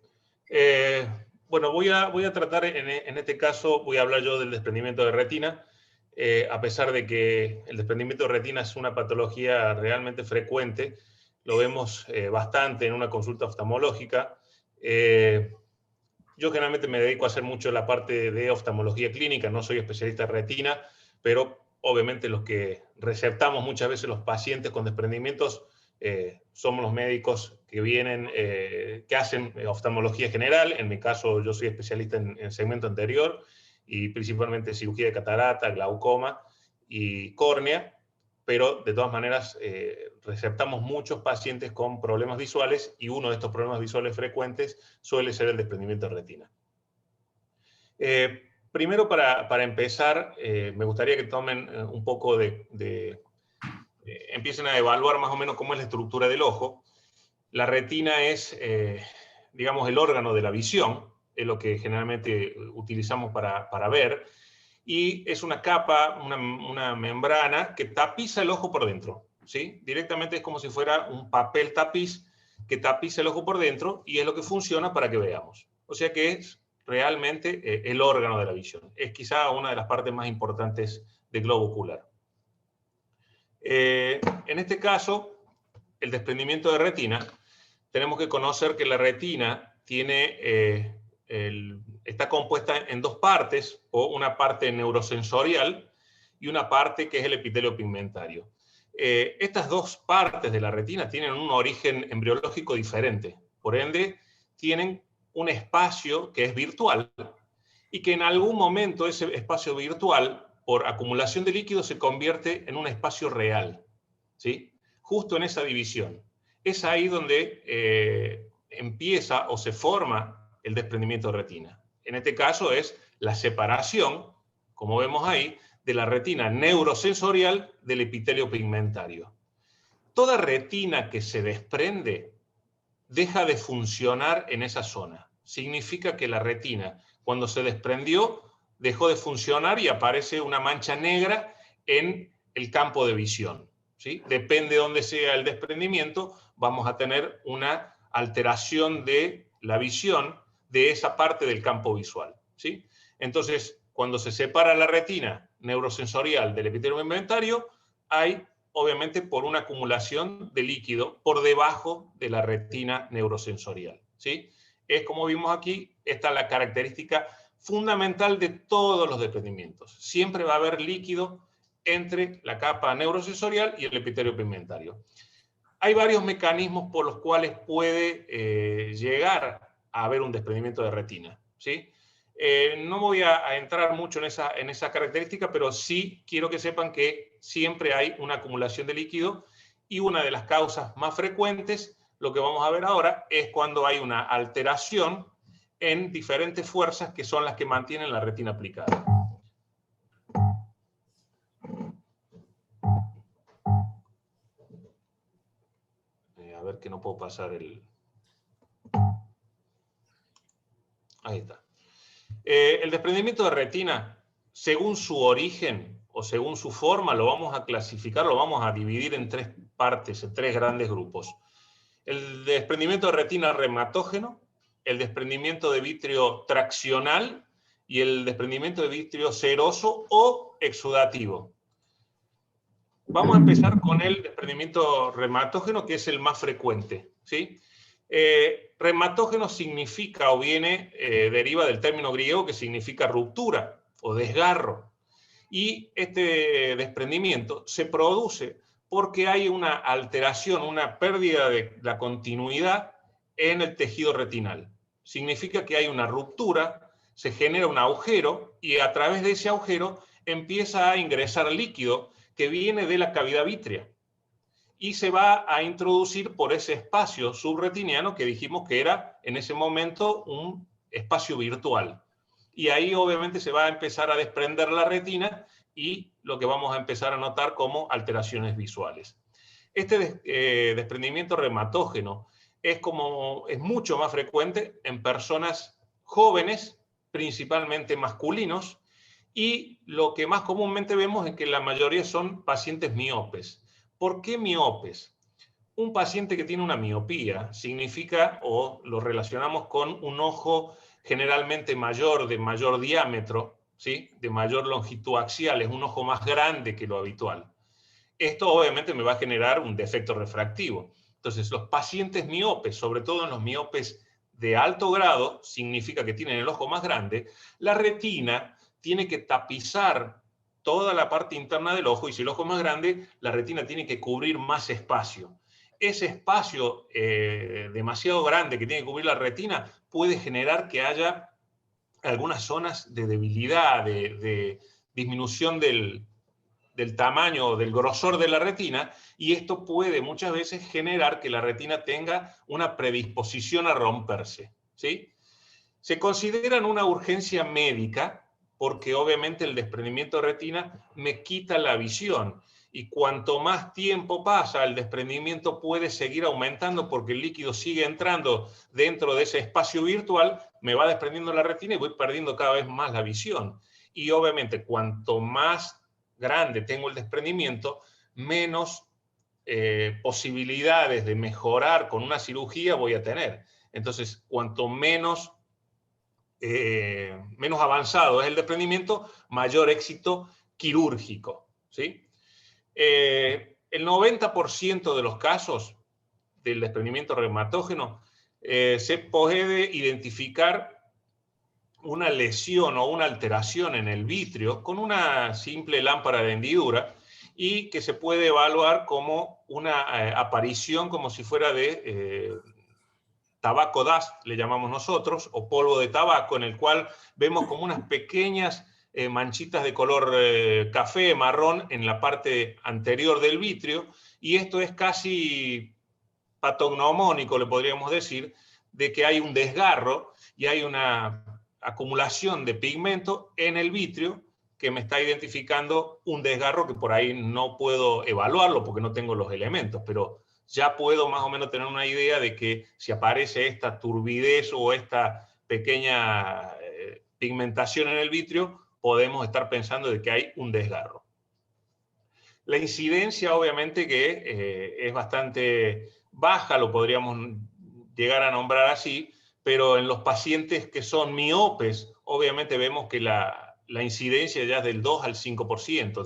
Bueno, voy a tratar, en este caso, voy a hablar yo del desprendimiento de retina, a pesar de que el desprendimiento de retina es una patología realmente frecuente, lo vemos bastante en una consulta oftalmológica. Yo generalmente me dedico a hacer mucho la parte de oftalmología clínica, no soy especialista en retina, pero obviamente los que receptamos muchas veces los pacientes con desprendimientos somos los médicos que vienen, que hacen oftalmología general. En mi caso, yo soy especialista en segmento anterior y principalmente cirugía de catarata, glaucoma y córnea, pero de todas maneras receptamos muchos pacientes con problemas visuales y uno de estos problemas visuales frecuentes suele ser el desprendimiento de retina. Primero, para empezar, me gustaría que tomen un poco empiecen a evaluar más o menos cómo es la estructura del ojo. La retina es, digamos, el órgano de la visión, es lo que generalmente utilizamos para ver, y es una capa, una membrana que tapiza el ojo por dentro, ¿sí? Directamente es como si fuera un papel tapiz que tapiza el ojo por dentro y es lo que funciona para que veamos. O sea que es realmente el órgano de la visión. Es quizá una de las partes más importantes del globo ocular. En este caso, el desprendimiento de retina, tenemos que conocer que la retina tiene, está compuesta en dos partes, o una parte neurosensorial y una parte que es el epitelio pigmentario. Estas dos partes de la retina tienen un origen embriológico diferente, por ende, tienen un espacio que es virtual y que en algún momento ese espacio virtual, por acumulación de líquido, se convierte en un espacio real, ¿sí? Justo en esa división. Es ahí donde empieza o se forma el desprendimiento de retina. En este caso es la separación, como vemos ahí, de la retina neurosensorial del epitelio pigmentario. Toda retina que se desprende deja de funcionar en esa zona. Significa que la retina, cuando se desprendió, dejó de funcionar y aparece una mancha negra en el campo de visión, ¿sí? Depende de dónde sea el desprendimiento, vamos a tener una alteración de la visión de esa parte del campo visual, ¿sí? Entonces, cuando se separa la retina neurosensorial del epitelio pigmentario, hay obviamente por una acumulación de líquido por debajo de la retina neurosensorial, ¿sí? Es como vimos aquí, esta es la característica fundamental de todos los desprendimientos. Siempre va a haber líquido entre la capa neurosensorial y el epitelio pigmentario. Hay varios mecanismos por los cuales puede llegar a haber un desprendimiento de retina, ¿sí? No voy a entrar mucho en esa característica, pero sí quiero que sepan que siempre hay una acumulación de líquido y una de las causas más frecuentes, lo que vamos a ver ahora, es cuando hay una alteración en diferentes fuerzas que son las que mantienen la retina aplicada. A ver que no puedo pasar el... Ahí está. El desprendimiento de retina, según su origen o según su forma, lo vamos a clasificar, lo vamos a dividir en tres partes, en tres grandes grupos. El desprendimiento de retina reumatógeno, el desprendimiento de vitrio traccional y el desprendimiento de vitrio seroso o exudativo. Vamos a empezar con el desprendimiento reumatógeno, que es el más frecuente, ¿sí? Reumatógeno significa o viene, deriva del término griego que significa ruptura o desgarro. Y este desprendimiento se produce porque hay una alteración, una pérdida de la continuidad en el tejido retinal. Significa que hay una ruptura, se genera un agujero y a través de ese agujero empieza a ingresar líquido que viene de la cavidad vítrea y se va a introducir por ese espacio subretiniano que dijimos que era en ese momento un espacio virtual. y ahí obviamente se va a empezar a desprender la retina y lo que vamos a empezar a notar como alteraciones visuales. Este desprendimiento reumatógeno es mucho más frecuente en personas jóvenes, principalmente masculinos, y lo que más comúnmente vemos es que la mayoría son pacientes miopes. ¿Por qué miopes? Un paciente que tiene una miopía significa, o lo relacionamos con un ojo generalmente mayor, de mayor diámetro, ¿sí? De mayor longitud axial, es un ojo más grande que lo habitual. Esto obviamente me va a generar un defecto refractivo. Entonces, los pacientes miopes, sobre todo en los miopes de alto grado, significa que tienen el ojo más grande, la retina tiene que tapizar toda la parte interna del ojo, y si el ojo es más grande, la retina tiene que cubrir más espacio. Ese espacio demasiado grande que tiene que cubrir la retina puede generar que haya algunas zonas de debilidad, de disminución del tamaño o del grosor de la retina, y esto puede muchas veces generar que la retina tenga una predisposición a romperse, ¿sí? Se consideran una urgencia médica porque obviamente el desprendimiento de retina me quita la visión, y cuanto más tiempo pasa, el desprendimiento puede seguir aumentando porque el líquido sigue entrando dentro de ese espacio virtual, me va desprendiendo la retina y voy perdiendo cada vez más la visión. Y obviamente cuanto más grande tengo el desprendimiento, menos posibilidades de mejorar con una cirugía voy a tener. Entonces, cuanto menos avanzado es el desprendimiento, mayor éxito quirúrgico, ¿sí? El 90% de los casos del desprendimiento reumatógeno se puede identificar una lesión o una alteración en el vitrio con una simple lámpara de hendidura, y que se puede evaluar como una aparición como si fuera de tabaco dust, le llamamos nosotros, o polvo de tabaco, en el cual vemos como unas pequeñas manchitas de color café, marrón, en la parte anterior del vitrio, y esto es casi patognomónico, le podríamos decir, de que hay un desgarro y hay una acumulación de pigmento en el vitrio que me está identificando un desgarro que por ahí no puedo evaluarlo porque no tengo los elementos, pero ya puedo más o menos tener una idea de que si aparece esta turbidez o esta pequeña pigmentación en el vitrio, podemos estar pensando de que hay un desgarro. La incidencia obviamente que es bastante baja, lo podríamos llegar a nombrar así, pero en los pacientes que son miopes, obviamente vemos que la incidencia ya es del 2 al 5%,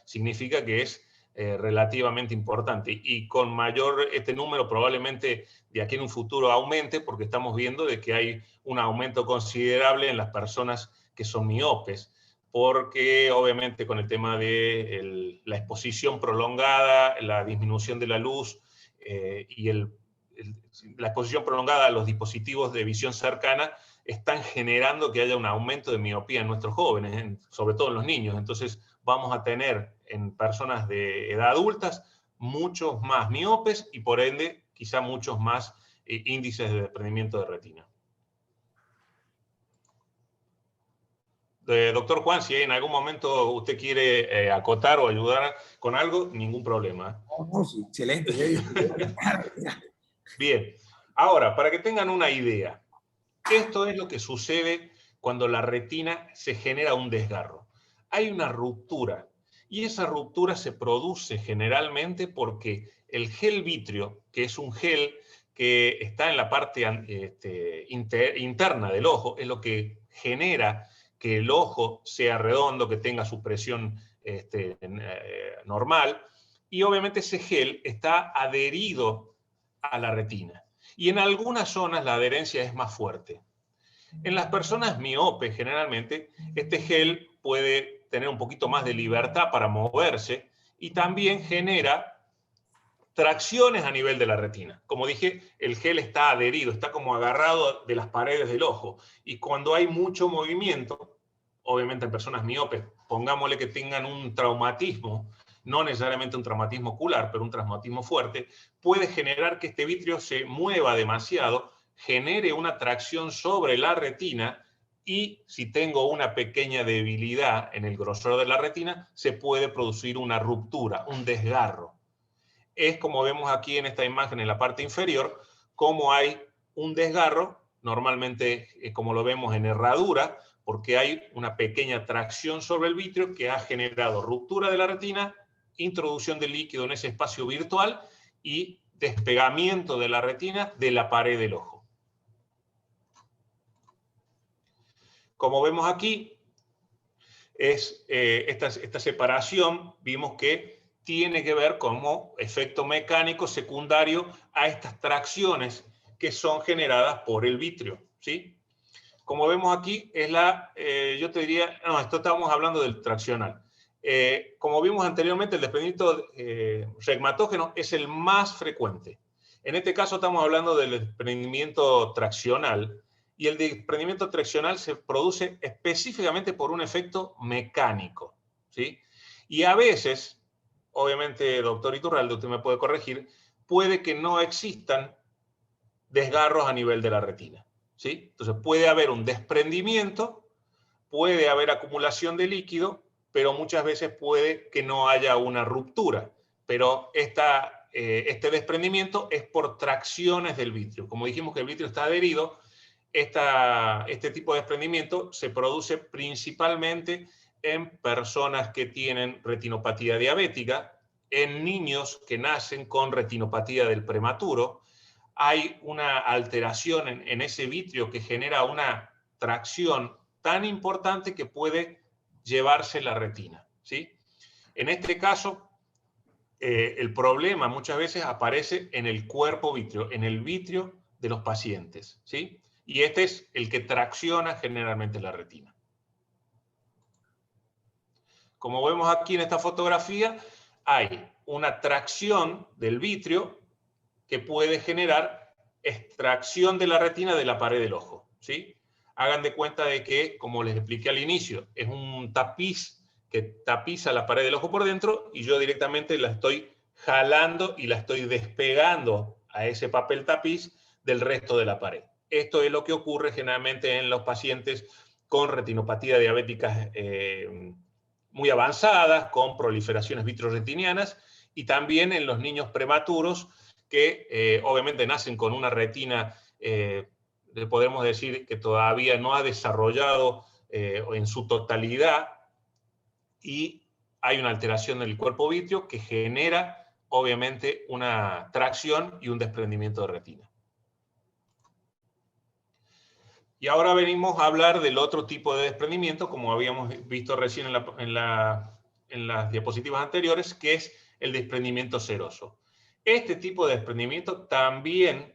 significa que es relativamente importante. Y con mayor, este número probablemente de aquí en un futuro aumente, porque estamos viendo de que hay un aumento considerable en las personas que son miopes, porque obviamente con el tema de la exposición prolongada, la disminución de la luz y la exposición prolongada a los dispositivos de visión cercana están generando que haya un aumento de miopía en nuestros jóvenes, sobre todo en los niños. Entonces vamos a tener en personas de edad adultas muchos más miopes y por ende quizá muchos más índices de desprendimiento de retina. Doctor Juan, si en algún momento usted quiere acotar o ayudar con algo, ningún problema. No, sí, excelente. Bien, ahora, para que tengan una idea, esto es lo que sucede cuando la retina se genera un desgarro. Hay una ruptura, y esa ruptura se produce generalmente porque el gel vítreo, que es un gel que está en la parte interna del ojo, es lo que genera que el ojo sea redondo, que tenga su presión normal, y obviamente ese gel está adherido a la retina. Y en algunas zonas la adherencia es más fuerte. En las personas miopes, generalmente, este gel puede tener un poquito más de libertad para moverse y también genera tracciones a nivel de la retina. Como dije, el gel está adherido, está como agarrado de las paredes del ojo. Y cuando hay mucho movimiento, obviamente en personas miopes, pongámosle que tengan un traumatismo, no necesariamente un traumatismo ocular, pero un traumatismo fuerte, puede generar que este vitrio se mueva demasiado, genere una tracción sobre la retina y si tengo una pequeña debilidad en el grosor de la retina, se puede producir una ruptura, un desgarro. Es como vemos aquí en esta imagen en la parte inferior, cómo hay un desgarro, normalmente como lo vemos en herradura, porque hay una pequeña tracción sobre el vitrio que ha generado ruptura de la retina, introducción de líquido en ese espacio virtual y despegamiento de la retina de la pared del ojo. Como vemos aquí, esta separación vimos que tiene que ver como efecto mecánico secundario a estas tracciones que son generadas por el vitrio, ¿sí? Como vemos aquí, es yo te diría, no, esto estábamos hablando del traccional. Como vimos anteriormente, el desprendimiento regmatógeno es el más frecuente. En este caso estamos hablando del desprendimiento traccional, y el desprendimiento traccional se produce específicamente por un efecto mecánico, ¿sí? Y a veces, obviamente, doctor Iturralde, usted me puede corregir, puede que no existan desgarros a nivel de la retina, ¿sí? Entonces puede haber un desprendimiento, puede haber acumulación de líquido, pero muchas veces puede que no haya una ruptura. Pero este desprendimiento es por tracciones del vitrio. Como dijimos que el vitrio está adherido, este tipo de desprendimiento se produce principalmente en personas que tienen retinopatía diabética, en niños que nacen con retinopatía del prematuro. Hay una alteración en ese vitrio que genera una tracción tan importante que puede llevarse la retina, ¿sí? En este caso, el problema muchas veces aparece en el cuerpo vítreo, en el vitrio de los pacientes, ¿sí? Y este es el que tracciona generalmente la retina. Como vemos aquí en esta fotografía, hay una tracción del vitrio que puede generar extracción de la retina de la pared del ojo, ¿sí? Hagan de cuenta de que, como les expliqué al inicio, es un tapiz que tapiza la pared del ojo por dentro y yo directamente la estoy jalando y la estoy despegando a ese papel tapiz del resto de la pared. Esto es lo que ocurre generalmente en los pacientes con retinopatía diabética muy avanzadas, con proliferaciones vitroretinianas, y también en los niños prematuros que obviamente nacen con una retina, podemos decir que todavía no ha desarrollado en su totalidad, y hay una alteración del cuerpo vítreo que genera obviamente una tracción y un desprendimiento de retina. Y ahora venimos a hablar del otro tipo de desprendimiento, como habíamos visto recién en las diapositivas anteriores, que es el desprendimiento seroso. Este tipo de desprendimiento también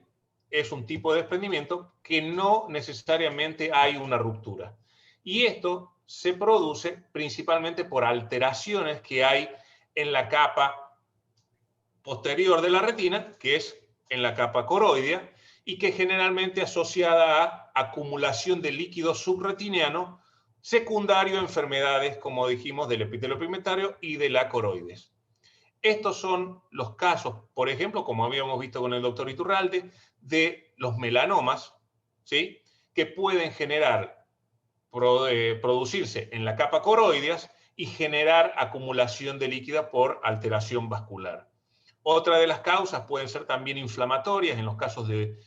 es un tipo de desprendimiento que no necesariamente hay una ruptura. Y esto se produce principalmente por alteraciones que hay en la capa posterior de la retina, que es en la capa coroidea, y que generalmente asociada a acumulación de líquido subretiniano secundario a enfermedades, como dijimos, del epitelio pigmentario y de la coroides. Estos son los casos, por ejemplo, como habíamos visto con el doctor Iturralde, de los melanomas, ¿sí? Que pueden producirse en la capa coroides y generar acumulación de líquido por alteración vascular. Otra de las causas pueden ser también inflamatorias, en los casos de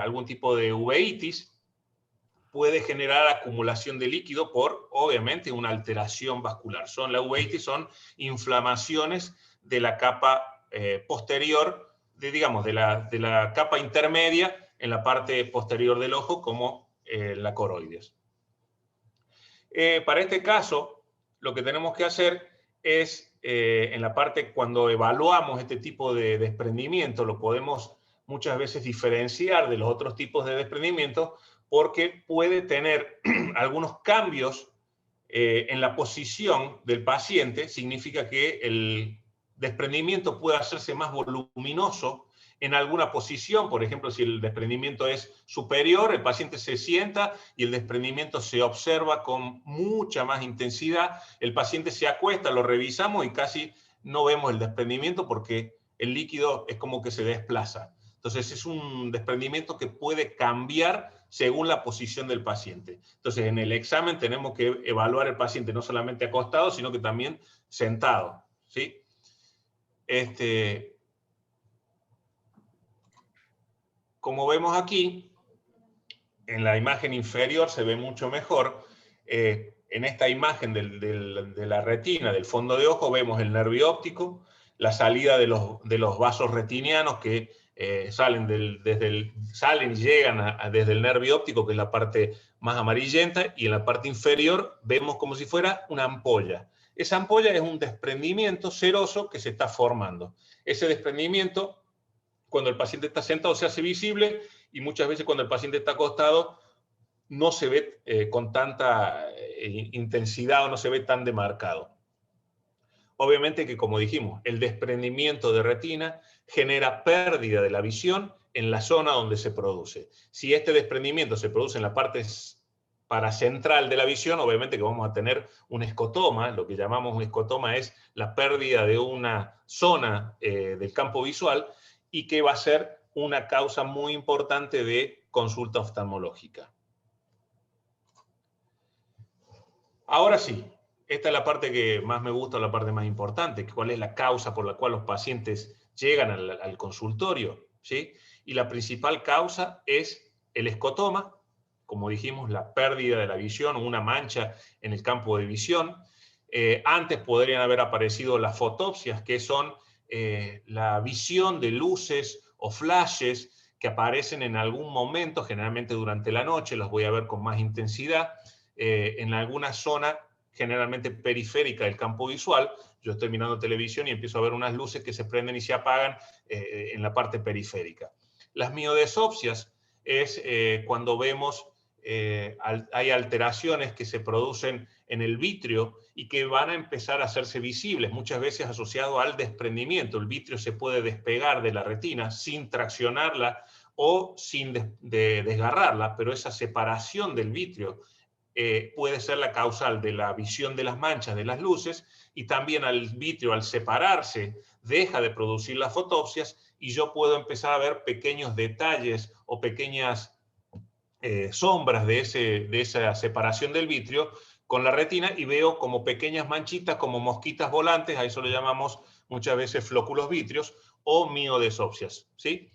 algún tipo de uveitis, puede generar acumulación de líquido por, obviamente, una alteración vascular. La uveitis son inflamaciones de la capa posterior, digamos, de la capa intermedia en la parte posterior del ojo, como la coroides. Para este caso, lo que tenemos que hacer es, en la parte cuando evaluamos este tipo de desprendimiento, lo podemos muchas veces diferenciar de los otros tipos de desprendimiento porque puede tener algunos cambios en la posición del paciente. Significa que el desprendimiento puede hacerse más voluminoso en alguna posición. Por ejemplo, si el desprendimiento es superior, el paciente se sienta y el desprendimiento se observa con mucha más intensidad. El paciente se acuesta, lo revisamos y casi no vemos el desprendimiento porque el líquido es como que se desplaza. Entonces es un desprendimiento que puede cambiar según la posición del paciente. Entonces en el examen tenemos que evaluar el paciente no solamente acostado, sino que también sentado, ¿sí? Como vemos aquí, en la imagen inferior se ve mucho mejor. En esta imagen de la retina, del fondo de ojo, vemos el nervio óptico, la salida de los vasos retinianos que salen y llegan desde el nervio óptico, que es la parte más amarillenta, y en la parte inferior vemos como si fuera una ampolla. Esa ampolla es un desprendimiento seroso que se está formando. Ese desprendimiento, cuando el paciente está sentado, se hace visible, y muchas veces cuando el paciente está acostado no se ve con tanta intensidad o no se ve tan demarcado. Obviamente que, como dijimos, el desprendimiento de retina genera pérdida de la visión en la zona donde se produce. Si este desprendimiento se produce en la parte paracentral de la visión, obviamente que vamos a tener un escotoma. Lo que llamamos un escotoma es la pérdida de una zona del campo visual, y que va a ser una causa muy importante de consulta oftalmológica. Ahora sí, esta es la parte que más me gusta, la parte más importante, cuál es la causa por la cual los pacientes llegan al consultorio, ¿sí? Y la principal causa es el escotoma, como dijimos, la pérdida de la visión, una mancha en el campo de visión. Antes podrían haber aparecido las fotopsias, que son la visión de luces o flashes que aparecen en algún momento, generalmente durante la noche, los voy a ver con más intensidad, en alguna zona generalmente periférica del campo visual. Yo estoy mirando televisión y empiezo a ver unas luces que se prenden y se apagan en la parte periférica. Las miodesopsias es cuando vemos hay alteraciones que se producen en el vitrio y que van a empezar a hacerse visibles, muchas veces asociado al desprendimiento. El vitrio se puede despegar de la retina sin traccionarla o sin desgarrarla, pero esa separación del vitrio puede ser la causal de la visión de las manchas de las luces, y también al vitrio, al separarse, deja de producir las fotopsias y yo puedo empezar a ver pequeños detalles o pequeñas sombras de esa separación del vitrio con la retina, y veo como pequeñas manchitas, como mosquitas volantes. A eso le llamamos muchas veces flóculos vítreos o miodesopsias, ¿sí?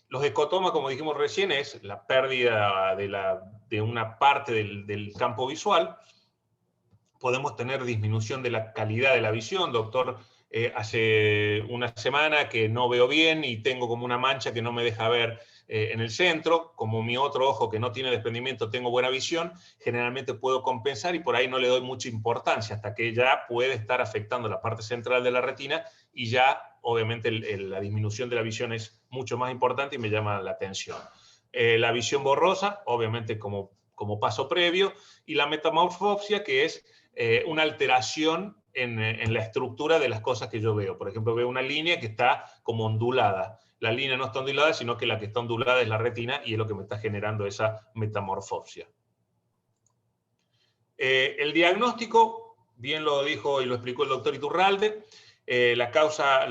Los escotomas, como dijimos recién, es la pérdida de una parte del campo visual. Podemos tener disminución de la calidad de la visión. Doctor, hace una semana que no veo bien y tengo como una mancha que no me deja ver en el centro. Como mi otro ojo, que no tiene desprendimiento, tengo buena visión, generalmente puedo compensar y por ahí no le doy mucha importancia, hasta que ya puede estar afectando la parte central de la retina, y ya obviamente la disminución de la visión es mucho más importante y me llama la atención. La visión borrosa, obviamente como paso previo, y la metamorfopsia, que es una alteración en la estructura de las cosas que yo veo. Por ejemplo, veo una línea que está como ondulada. La línea no está ondulada, sino que la que está ondulada es la retina, y es lo que me está generando esa metamorfopsia. El diagnóstico, bien lo dijo y lo explicó el doctor Iturralde. La causa,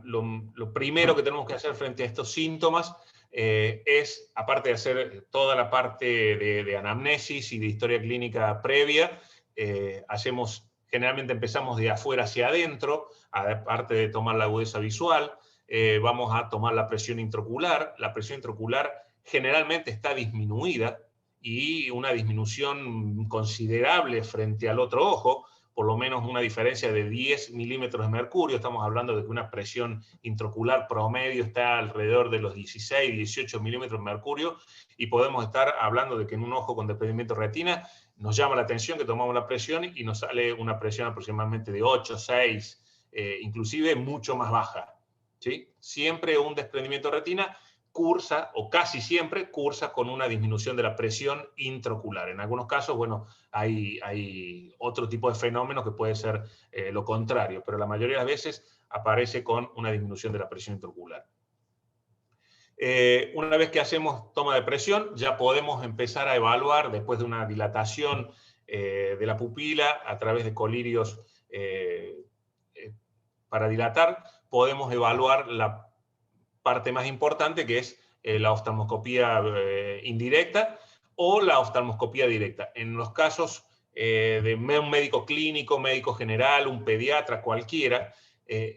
lo primero que tenemos que hacer frente a estos síntomas es, aparte de hacer toda la parte de anamnesis y de historia clínica previa, generalmente empezamos de afuera hacia adentro, aparte de tomar la agudeza visual, vamos a tomar la presión intraocular. La presión intraocular generalmente está disminuida, y una disminución considerable frente al otro ojo, por lo menos una diferencia de 10 milímetros de mercurio. Estamos hablando de que una presión intraocular promedio está alrededor de los 16, 18 milímetros de mercurio, y podemos estar hablando de que en un ojo con desprendimiento de retina nos llama la atención que tomamos la presión y nos sale una presión aproximadamente de 8, 6, inclusive mucho más baja, ¿sí? Siempre un desprendimiento de retina cursa, o casi siempre cursa, con una disminución de la presión intraocular. En algunos casos, bueno, hay otro tipo de fenómenos que puede ser lo contrario, pero la mayoría de las veces aparece con una disminución de la presión intraocular. Una vez que hacemos toma de presión, ya podemos empezar a evaluar, después de una dilatación de la pupila a través de colirios para dilatar, podemos evaluar la parte más importante, que es la oftalmoscopía indirecta o la oftalmoscopía directa. En los casos de un médico clínico, médico general, un pediatra, cualquiera,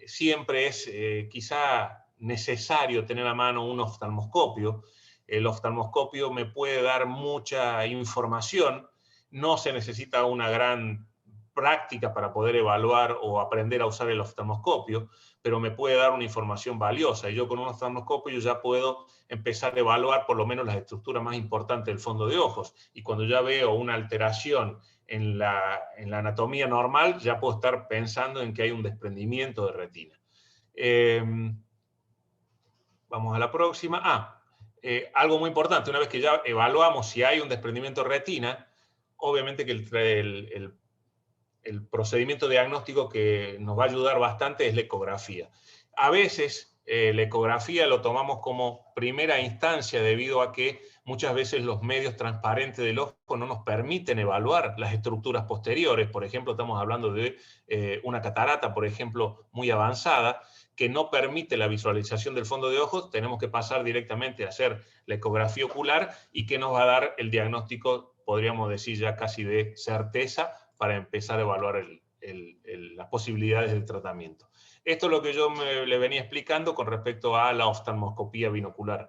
siempre es quizá necesario tener a mano un oftalmoscopio. El oftalmoscopio me puede dar mucha información, no se necesita una gran práctica para poder evaluar o aprender a usar el oftalmoscopio, pero me puede dar una información valiosa. Y yo con un oftalmoscopio ya puedo empezar a evaluar por lo menos las estructuras más importantes del fondo de ojos. Y cuando ya veo una alteración en la anatomía normal, ya puedo estar pensando en que hay un desprendimiento de retina. Vamos a la próxima. Algo muy importante, una vez que ya evaluamos si hay un desprendimiento de retina, obviamente que el procedimiento diagnóstico que nos va a ayudar bastante es la ecografía. A veces la ecografía lo tomamos como primera instancia debido a que muchas veces los medios transparentes del ojo no nos permiten evaluar las estructuras posteriores. Por ejemplo, estamos hablando de una catarata, por ejemplo, muy avanzada, que no permite la visualización del fondo de ojos. Tenemos que pasar directamente a hacer la ecografía ocular y que nos va a dar el diagnóstico, podríamos decir ya casi de certeza, para empezar a evaluar las posibilidades del tratamiento. Esto es lo que yo le venía explicando con respecto a la oftalmoscopía binocular.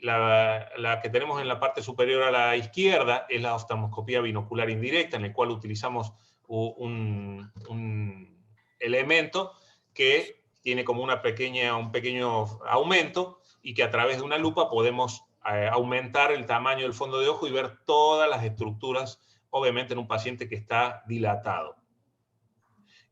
La que tenemos en la parte superior a la izquierda es la oftalmoscopía binocular indirecta, en la cual utilizamos un elemento que tiene como un pequeño aumento y que a través de una lupa podemos aumentar el tamaño del fondo de ojo y ver todas las estructuras, obviamente en un paciente que está dilatado.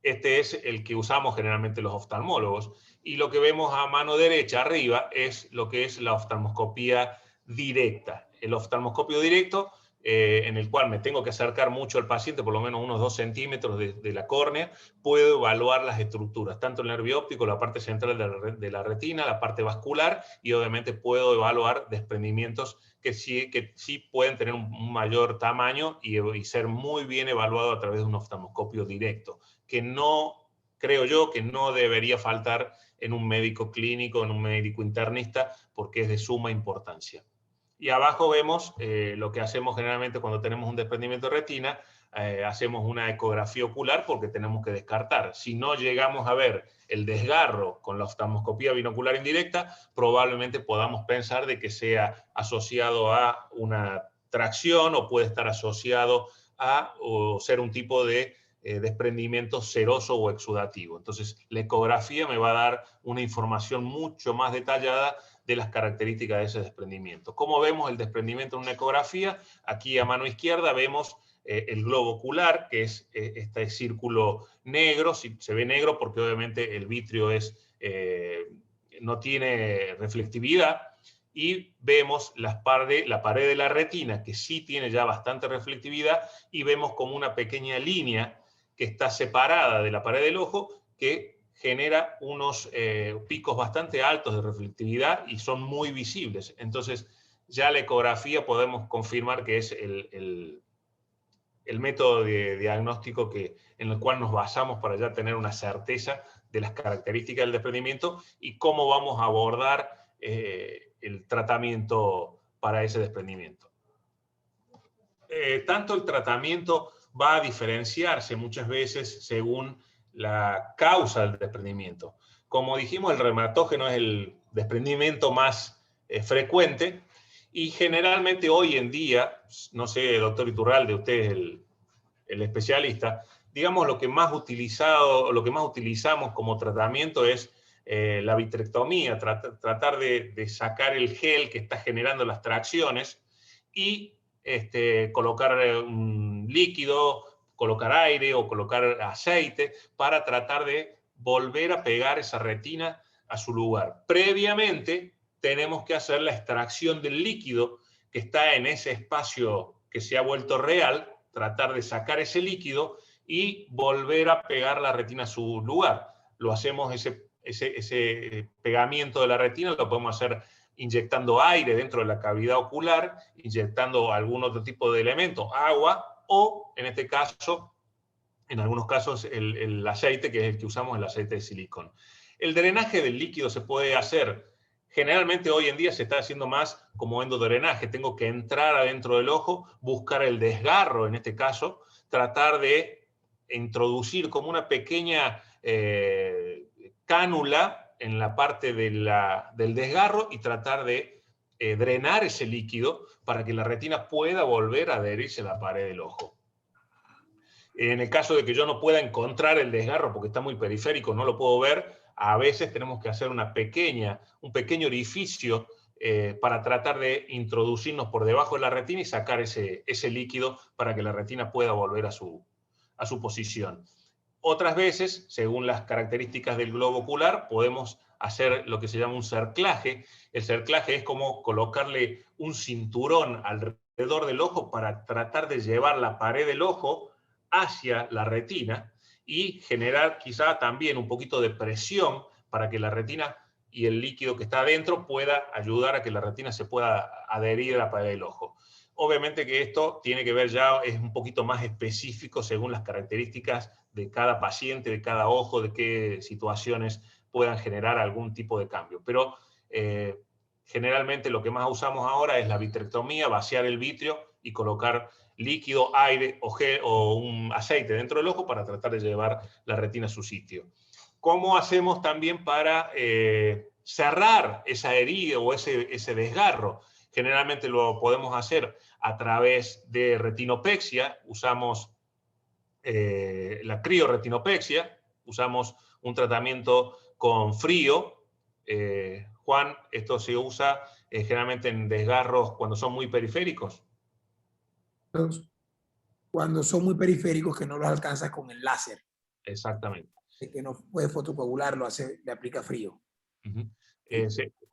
Este es el que usamos generalmente los oftalmólogos. Y lo que vemos a mano derecha arriba es lo que es la oftalmoscopía directa. El oftalmoscopio directo, en el cual me tengo que acercar mucho al paciente, por lo menos unos 2 centímetros de la córnea, puedo evaluar las estructuras, tanto el nervio óptico, la parte central de la retina, la parte vascular, y obviamente puedo evaluar desprendimientos que sí pueden tener un mayor tamaño y ser muy bien evaluado a través de un oftalmoscopio directo, que no, creo yo, que no debería faltar en un médico clínico, en un médico internista, porque es de suma importancia. Y abajo vemos lo que hacemos generalmente cuando tenemos un desprendimiento de retina. Hacemos una ecografía ocular porque tenemos que descartar. Si no llegamos a ver el desgarro con la oftalmoscopía binocular indirecta, probablemente podamos pensar de que sea asociado a una tracción o puede estar asociado a o ser un tipo de desprendimiento seroso o exudativo. Entonces, la ecografía me va a dar una información mucho más detallada de las características de ese desprendimiento. ¿Cómo vemos el desprendimiento en una ecografía? Aquí a mano izquierda vemos el globo ocular, que es este círculo negro. Se ve negro porque obviamente el vitrio no tiene reflectividad. Y vemos la pared de la retina, que sí tiene ya bastante reflectividad, y vemos como una pequeña línea que está separada de la pared del ojo, que genera unos picos bastante altos de reflectividad y son muy visibles. Entonces, ya la ecografía podemos confirmar que es el método de diagnóstico en el cual nos basamos para ya tener una certeza de las características del desprendimiento y cómo vamos a abordar el tratamiento para ese desprendimiento. Tanto el tratamiento va a diferenciarse muchas veces según la causa del desprendimiento. Como dijimos, el reumatógeno es el desprendimiento más frecuente y generalmente hoy en día, no sé, doctor Iturralde, usted es el especialista, digamos lo que más utilizamos como tratamiento es la vitrectomía, tratar de sacar el gel que está generando las tracciones y colocar un líquido, colocar aire o colocar aceite para tratar de volver a pegar esa retina a su lugar. Previamente tenemos que hacer la extracción del líquido que está en ese espacio que se ha vuelto real, tratar de sacar ese líquido y volver a pegar la retina a su lugar. Lo hacemos, ese pegamiento de la retina lo podemos hacer inyectando aire dentro de la cavidad ocular, inyectando algún otro tipo de elemento, agua, o en este caso, en algunos casos, el aceite, que es el que usamos, el aceite de silicón. El drenaje del líquido se puede hacer, generalmente hoy en día se está haciendo más como endodrenaje. Tengo que entrar adentro del ojo, buscar el desgarro en este caso, tratar de introducir como una pequeña cánula en la parte del desgarro y tratar de drenar ese líquido para que la retina pueda volver a adherirse a la pared del ojo. En el caso de que yo no pueda encontrar el desgarro porque está muy periférico, no lo puedo ver, a veces tenemos que hacer un pequeño orificio para tratar de introducirnos por debajo de la retina y sacar ese líquido para que la retina pueda volver a su posición. Otras veces, según las características del globo ocular, podemos hacer lo que se llama un cerclaje. El cerclaje es como colocarle un cinturón alrededor del ojo para tratar de llevar la pared del ojo hacia la retina y generar quizá también un poquito de presión para que la retina y el líquido que está adentro pueda ayudar a que la retina se pueda adherir a la pared del ojo. Obviamente que esto tiene que ver ya, es un poquito más específico según las características de cada paciente, de cada ojo, de qué situaciones puedan generar algún tipo de cambio. Pero generalmente lo que más usamos ahora es la vitrectomía, vaciar el vitrio y colocar líquido, aire o gel o un aceite dentro del ojo para tratar de llevar la retina a su sitio. ¿Cómo hacemos también para cerrar esa herida o ese desgarro? Generalmente lo podemos hacer a través de retinopexia, usamos la crioretinopexia, usamos un tratamiento con frío. Juan, esto se usa generalmente en desgarros cuando son muy periféricos. Entonces, cuando son muy periféricos que no los alcanzas con el láser. Exactamente. El que no puede fotocoagular le aplica frío. Uh-huh.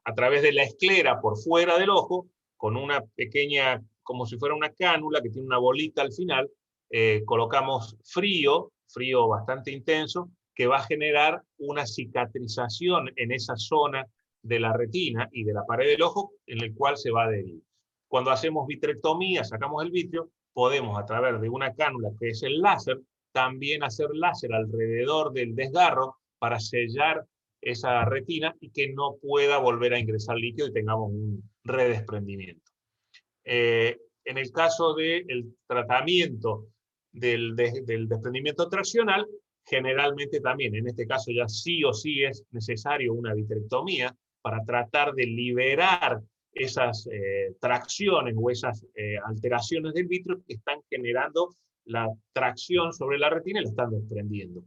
A través de la esclera por fuera del ojo, con una pequeña, como si fuera una cánula que tiene una bolita al final, colocamos frío bastante intenso, que va a generar una cicatrización en esa zona de la retina y de la pared del ojo, en el cual se va a adherir. Cuando hacemos vitrectomía, sacamos el vitrio, podemos a través de una cánula que es el láser, también hacer láser alrededor del desgarro para sellar esa retina y que no pueda volver a ingresar líquido y tengamos un redesprendimiento. En el caso del tratamiento del desprendimiento traccional, generalmente también, en este caso ya sí o sí es necesario una vitrectomía para tratar de liberar esas tracciones o esas alteraciones del vitrio que están generando la tracción sobre la retina y la están desprendiendo.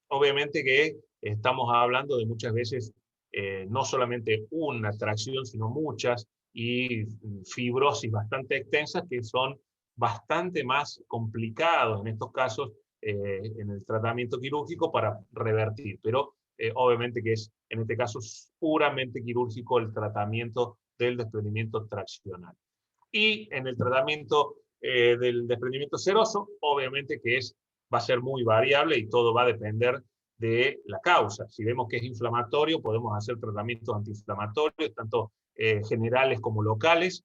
Obviamente que estamos hablando de muchas veces no solamente una tracción, sino muchas, y fibrosis bastante extensas que son bastante más complicados en estos casos en el tratamiento quirúrgico para revertir. Pero obviamente que es en este caso puramente quirúrgico el tratamiento del desprendimiento traccional. Y en el tratamiento del desprendimiento seroso, obviamente que va a ser muy variable y todo va a depender de la causa. Si vemos que es inflamatorio, podemos hacer tratamientos antiinflamatorios, tanto generales como locales,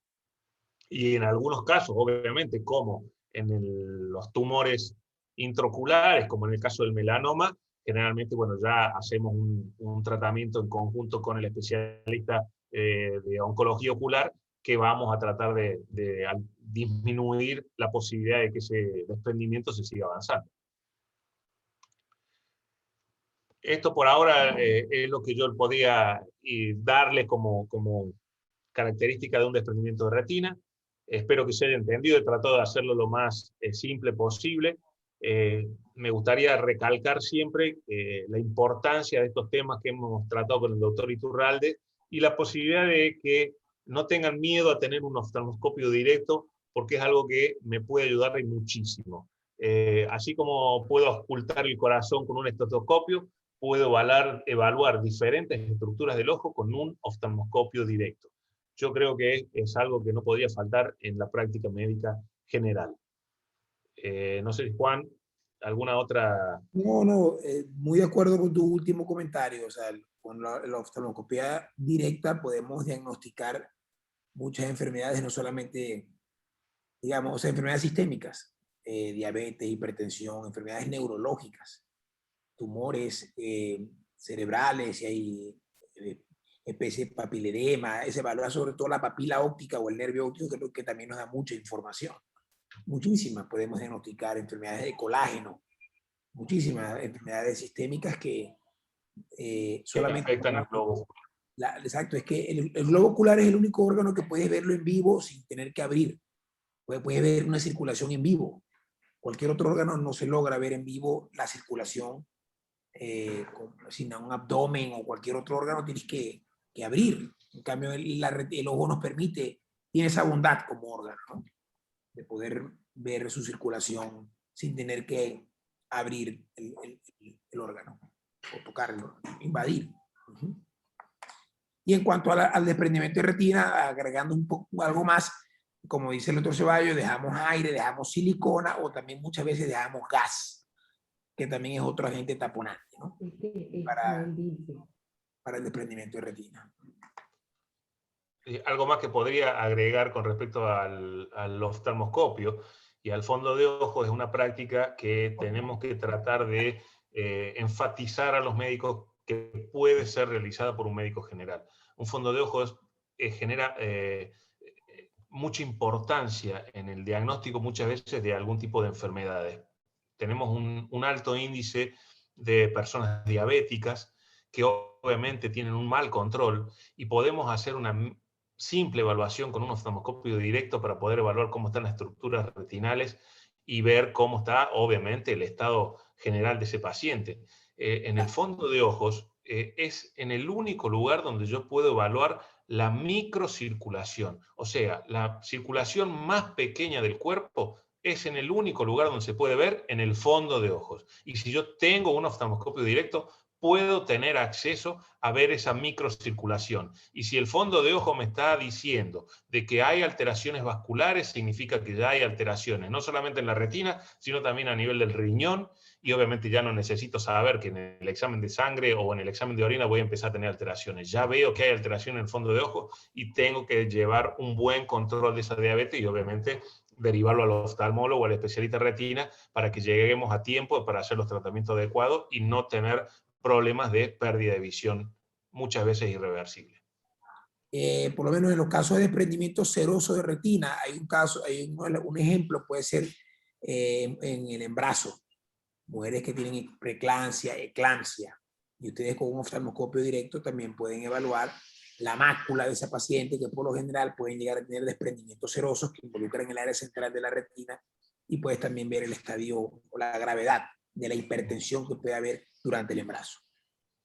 y en algunos casos, obviamente, como en los tumores intraoculares, como en el caso del melanoma, generalmente, bueno, ya hacemos un tratamiento en conjunto con el especialista de oncología ocular, que vamos a tratar de disminuir la posibilidad de que ese desprendimiento se siga avanzando. Esto por ahora es lo que yo podía darle como característica de un desprendimiento de retina. Espero que se haya entendido, he tratado de hacerlo lo más simple posible. Me gustaría recalcar siempre la importancia de estos temas que hemos tratado con el doctor Iturralde y la posibilidad de que no tengan miedo a tener un oftalmoscopio directo, porque es algo que me puede ayudar muchísimo. Así como puedo ocultar el corazón con un estetoscopio, puedo evaluar diferentes estructuras del ojo con un oftalmoscopio directo. Yo creo que es algo que no podía faltar en la práctica médica general. No sé, Juan, ¿alguna otra? No, muy de acuerdo con tu último comentario. O sea, con la oftalmoscopia directa podemos diagnosticar muchas enfermedades, no solamente, digamos, o sea, enfermedades sistémicas, diabetes, hipertensión, enfermedades neurológicas, tumores, cerebrales, si hay especie de papiledema, se evalúa sobre todo la papila óptica o el nervio óptico, que creo que también nos da mucha información. Muchísimas podemos diagnosticar enfermedades de colágeno, muchísimas enfermedades sistémicas que solamente... afectan el globo. Exacto, es que el globo ocular es el único órgano que puedes verlo en vivo sin tener que abrir. Puedes ver una circulación en vivo. Cualquier otro órgano no se logra ver en vivo la circulación sin un abdomen o cualquier otro órgano tienes que abrir. En cambio, el ojo nos permite, tiene esa bondad como órgano, ¿no? De poder ver su circulación sin tener que abrir el órgano o tocarlo, invadir. Y en cuanto al desprendimiento de retina, agregando un poco algo más, como dice el doctor Ceballos, dejamos aire, dejamos silicona o también muchas veces dejamos gas, que también es otro agente taponante, ¿no? Para el desprendimiento de retina. Algo más que podría agregar con respecto al oftalmoscopio y al fondo de ojo es una práctica que tenemos que tratar de enfatizar a los médicos que puede ser realizada por un médico general. Un fondo de ojos genera mucha importancia en el diagnóstico muchas veces de algún tipo de enfermedades. Tenemos un alto índice de personas diabéticas que obviamente tienen un mal control y podemos hacer una simple evaluación con un oftalmoscopio directo para poder evaluar cómo están las estructuras retinales y ver cómo está, obviamente, el estado general de ese paciente. En el fondo de ojos es en el único lugar donde yo puedo evaluar la microcirculación, o sea, la circulación más pequeña del cuerpo es en el único lugar donde se puede ver en el fondo de ojos. Y si yo tengo un oftalmoscopio directo, puedo tener acceso a ver esa microcirculación. Y si el fondo de ojo me está diciendo de que hay alteraciones vasculares, significa que ya hay alteraciones, no solamente en la retina, sino también a nivel del riñón, y obviamente ya no necesito saber que en el examen de sangre o en el examen de orina voy a empezar a tener alteraciones. Ya veo que hay alteraciones en el fondo de ojo y tengo que llevar un buen control de esa diabetes y obviamente derivarlo al oftalmólogo o al especialista de retina para que lleguemos a tiempo para hacer los tratamientos adecuados y no tener problemas de pérdida de visión, muchas veces irreversible. Por lo menos en los casos de desprendimiento seroso de retina, hay un caso, un ejemplo, puede ser en el embarazo. Mujeres que tienen preeclampsia, eclampsia, y ustedes con un oftalmoscopio directo también pueden evaluar la mácula de esa paciente, que por lo general pueden llegar a tener desprendimientos serosos que involucran el área central de la retina, y puedes también ver el estadio o la gravedad de la hipertensión que puede haber durante el embarazo.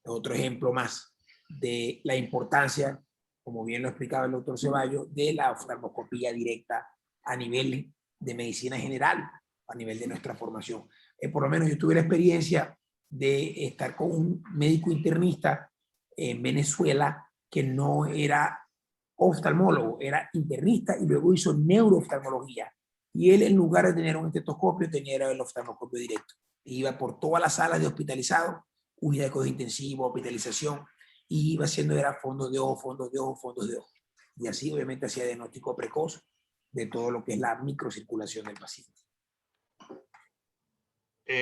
Otro ejemplo más de la importancia, como bien lo explicaba el doctor Ceballos, de la oftalmoscopía directa a nivel de medicina general, a nivel de nuestra formación. Por lo menos yo tuve la experiencia de estar con un médico internista en Venezuela que no era oftalmólogo, era internista y luego hizo neurooftalmología. Y él, en lugar de tener un estetoscopio, tenía el oftalmoscopio directo. Iba por todas las salas de hospitalizados, unidad de cuidados intensivos, hospitalización, y iba haciendo era fondos de ojo, fondos de ojo, fondos de ojo. Y así obviamente hacía diagnóstico precoz de todo lo que es la microcirculación del paciente.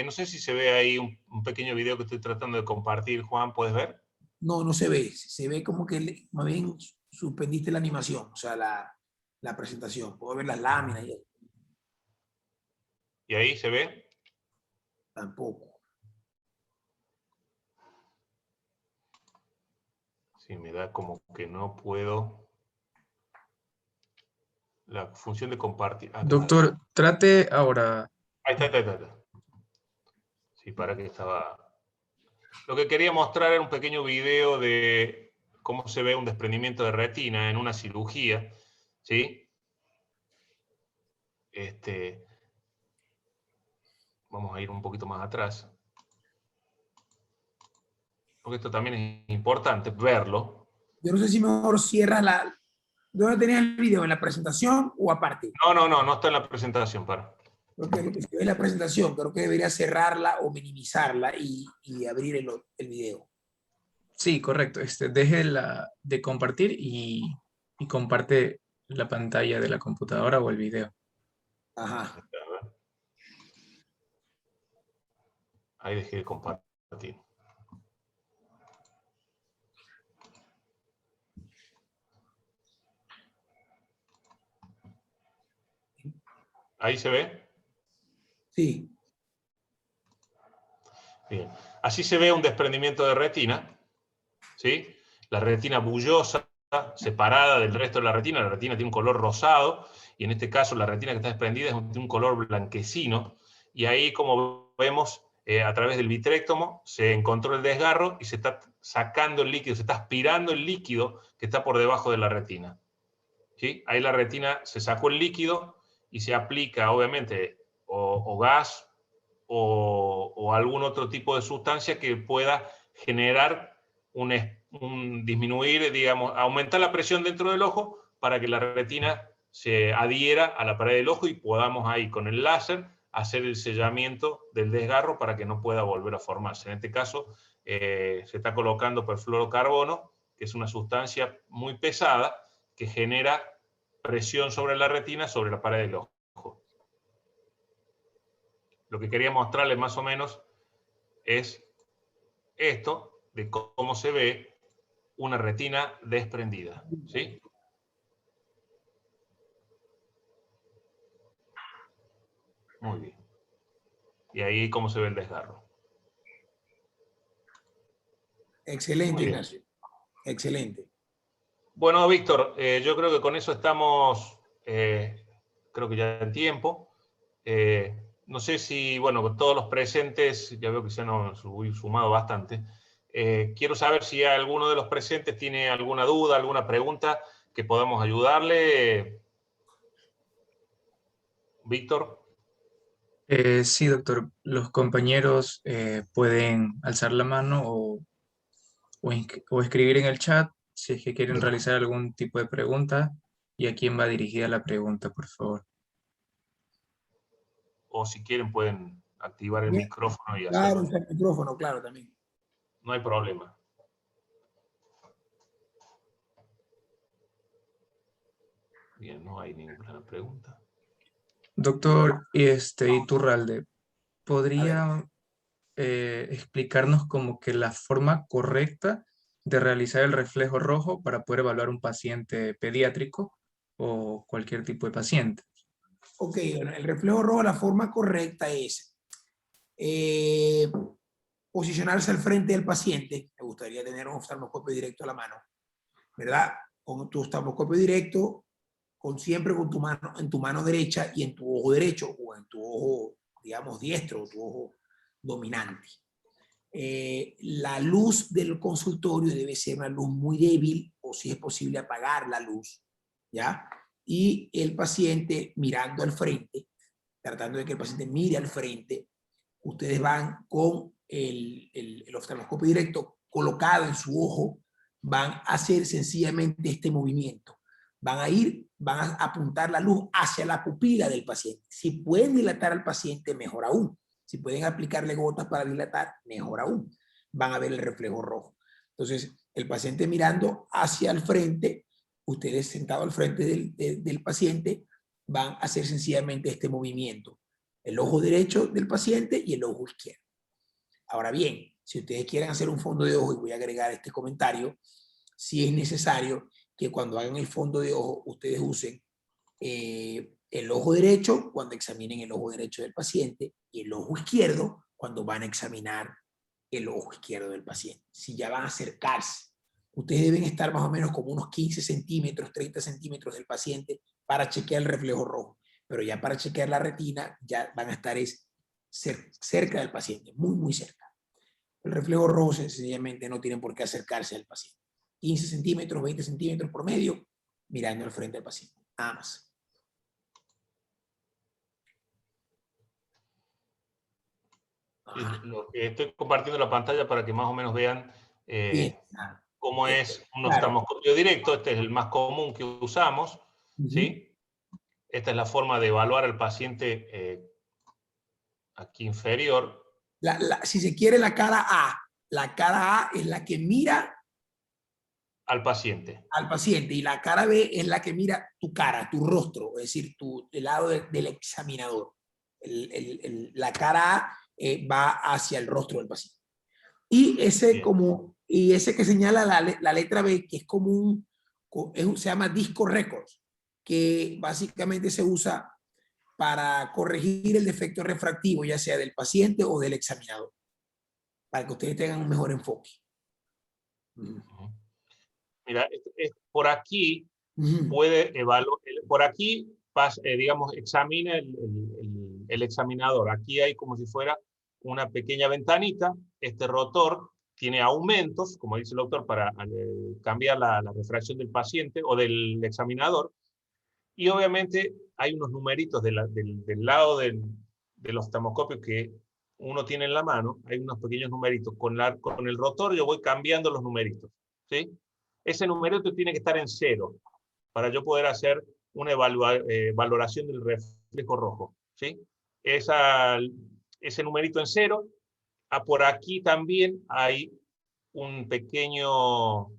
No sé si se ve ahí un pequeño video que estoy tratando de compartir, Juan, ¿puedes ver? No, no se ve como que más bien suspendiste la animación, o sea, la presentación. Puedo ver las láminas y ¿Y ahí se ve? tampoco. Sí, me da como que no puedo. La función de compartir. Doctor, trate ahora. Ahí está. Sí, para que estaba. Lo que quería mostrar era un pequeño video de cómo se ve un desprendimiento de retina en una cirugía, ¿sí? Vamos a ir un poquito más atrás. Porque esto también es importante verlo. Yo no sé si mejor cierras la... ¿Dónde tenías el video? ¿En la presentación o aparte? No está en la presentación, para. Creo que si ves la presentación, creo que debería cerrarla o minimizarla y abrir el video. Sí, correcto. Deje de compartir y comparte la pantalla de la computadora o el video. Ajá. Ahí dejé de compartir. ¿Ahí se ve? Sí. Bien. Así se ve un desprendimiento de retina, ¿sí? La retina bullosa, separada del resto de la retina tiene un color rosado, y en este caso la retina que está desprendida es de un color blanquecino, y ahí, como vemos, a través del vitrectomo se encontró el desgarro y se está sacando el líquido, se está aspirando el líquido que está por debajo de la retina. ¿Sí? Ahí la retina se sacó el líquido y se aplica, obviamente, o gas o algún otro tipo de sustancia que pueda generar un disminuir, digamos, aumentar la presión dentro del ojo para que la retina se adhiera a la pared del ojo y podamos ahí con el láser hacer el sellamiento del desgarro para que no pueda volver a formarse. En este caso se está colocando perfluorocarbono, que es una sustancia muy pesada que genera presión sobre la retina, sobre la pared del ojo. Lo que quería mostrarles más o menos es esto, de cómo se ve una retina desprendida, ¿sí? Muy bien. Y ahí cómo se ve el desgarro. Excelente, Ignacio. Excelente. Bueno, Víctor, yo creo que con eso estamos, creo que ya en tiempo. No sé si, bueno, con todos los presentes, ya veo que se han sumado bastante. Quiero saber si alguno de los presentes tiene alguna duda, alguna pregunta que podamos ayudarle. Víctor. Sí, doctor. Los compañeros pueden alzar la mano o escribir en el chat si es que quieren realizar algún tipo de pregunta y a quién va dirigida la pregunta, por favor. O si quieren pueden activar el Bien. micrófono y Claro, hacerlo. el micrófono, claro, también. No hay problema. Bien, no hay ninguna pregunta. Doctor Iturralde, A ¿podría explicarnos como que la forma correcta de realizar el reflejo rojo para poder evaluar un paciente pediátrico o cualquier tipo de paciente? Ok, bueno, el reflejo rojo, la forma correcta es posicionarse al frente del paciente. Me gustaría tener un oftalmoscopio directo a la mano, ¿verdad? Con tu oftalmoscopio directo, siempre con tu mano, en tu mano derecha y en tu ojo derecho, o en tu ojo, digamos, diestro, o tu ojo dominante. La luz del consultorio debe ser una luz muy débil, o si es posible apagar la luz, ¿ya? Y el paciente mirando al frente, tratando de que el paciente mire al frente, ustedes van con el oftalmoscopio directo colocado en su ojo, van a hacer sencillamente este movimiento. Van a apuntar la luz hacia la pupila del paciente. Si pueden dilatar al paciente, mejor aún. Si pueden aplicarle gotas para dilatar, mejor aún. Van a ver el reflejo rojo. Entonces, el paciente mirando hacia el frente, ustedes sentados al frente del paciente, van a hacer sencillamente este movimiento. El ojo derecho del paciente y el ojo izquierdo. Ahora bien, si ustedes quieren hacer un fondo de ojo, y voy a agregar este comentario, si es necesario que cuando hagan el fondo de ojo, ustedes usen el ojo derecho cuando examinen el ojo derecho del paciente y el ojo izquierdo cuando van a examinar el ojo izquierdo del paciente. Si ya van a acercarse, ustedes deben estar más o menos como unos 15 centímetros, 30 centímetros del paciente para chequear el reflejo rojo. Pero ya para chequear la retina, ya van a estar cerca del paciente, muy, muy cerca. El reflejo rojo sencillamente no tienen por qué acercarse al paciente. 15 centímetros, 20 centímetros por medio, mirando al frente del paciente. Nada más. Estoy compartiendo la pantalla para que más o menos vean cómo es un Claro. oftalmoscopio directo. Este es el más común que usamos, ¿sí? Esta es la forma de evaluar al paciente aquí inferior. Si se quiere, la cara A es la que mira al paciente. Al paciente, y la cara B es la que mira tu cara, tu rostro, es decir, el lado del examinador. La cara A va hacia el rostro del paciente. Y ese, que señala la letra B, que es como se llama disco records, que básicamente se usa para corregir el defecto refractivo, ya sea del paciente o del examinador, para que ustedes tengan un mejor enfoque. Mira, por aquí puede evaluar, por aquí, digamos, examina el examinador. Aquí hay como si fuera una pequeña ventanita. Este rotor tiene aumentos, como dice el doctor, para cambiar la refracción del paciente o del examinador. Y obviamente hay unos numeritos del lado del oftalmoscopio que uno tiene en la mano, hay unos pequeños numeritos. Con el rotor yo voy cambiando los numeritos, ¿sí? Ese numerito tiene que estar en 0 para yo poder hacer una valoración del reflejo rojo, ¿sí? Ese numerito en 0. Por aquí también hay un pequeño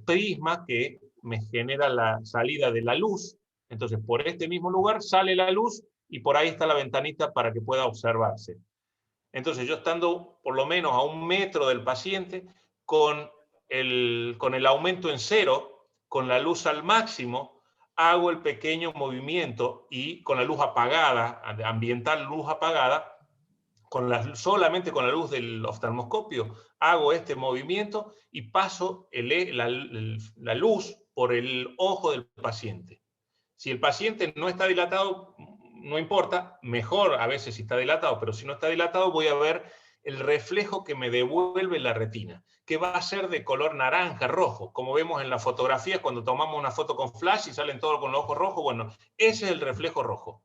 prisma que me genera la salida de la luz. Entonces, por este mismo lugar sale la luz y por ahí está la ventanita para que pueda observarse. Entonces, yo estando por lo menos a 1 metro del paciente, con el aumento en 0, con la luz al máximo, hago el pequeño movimiento y con la luz apagada, ambiental luz apagada, solamente con la luz del oftalmoscopio, hago este movimiento y paso la luz por el ojo del paciente. Si el paciente no está dilatado, no importa, mejor a veces si está dilatado, pero si no está dilatado voy a ver el reflejo que me devuelve la retina, que va a ser de color naranja, rojo, como vemos en las fotografías cuando tomamos una foto con flash y salen todos con los ojos rojos. Bueno, ese es el reflejo rojo.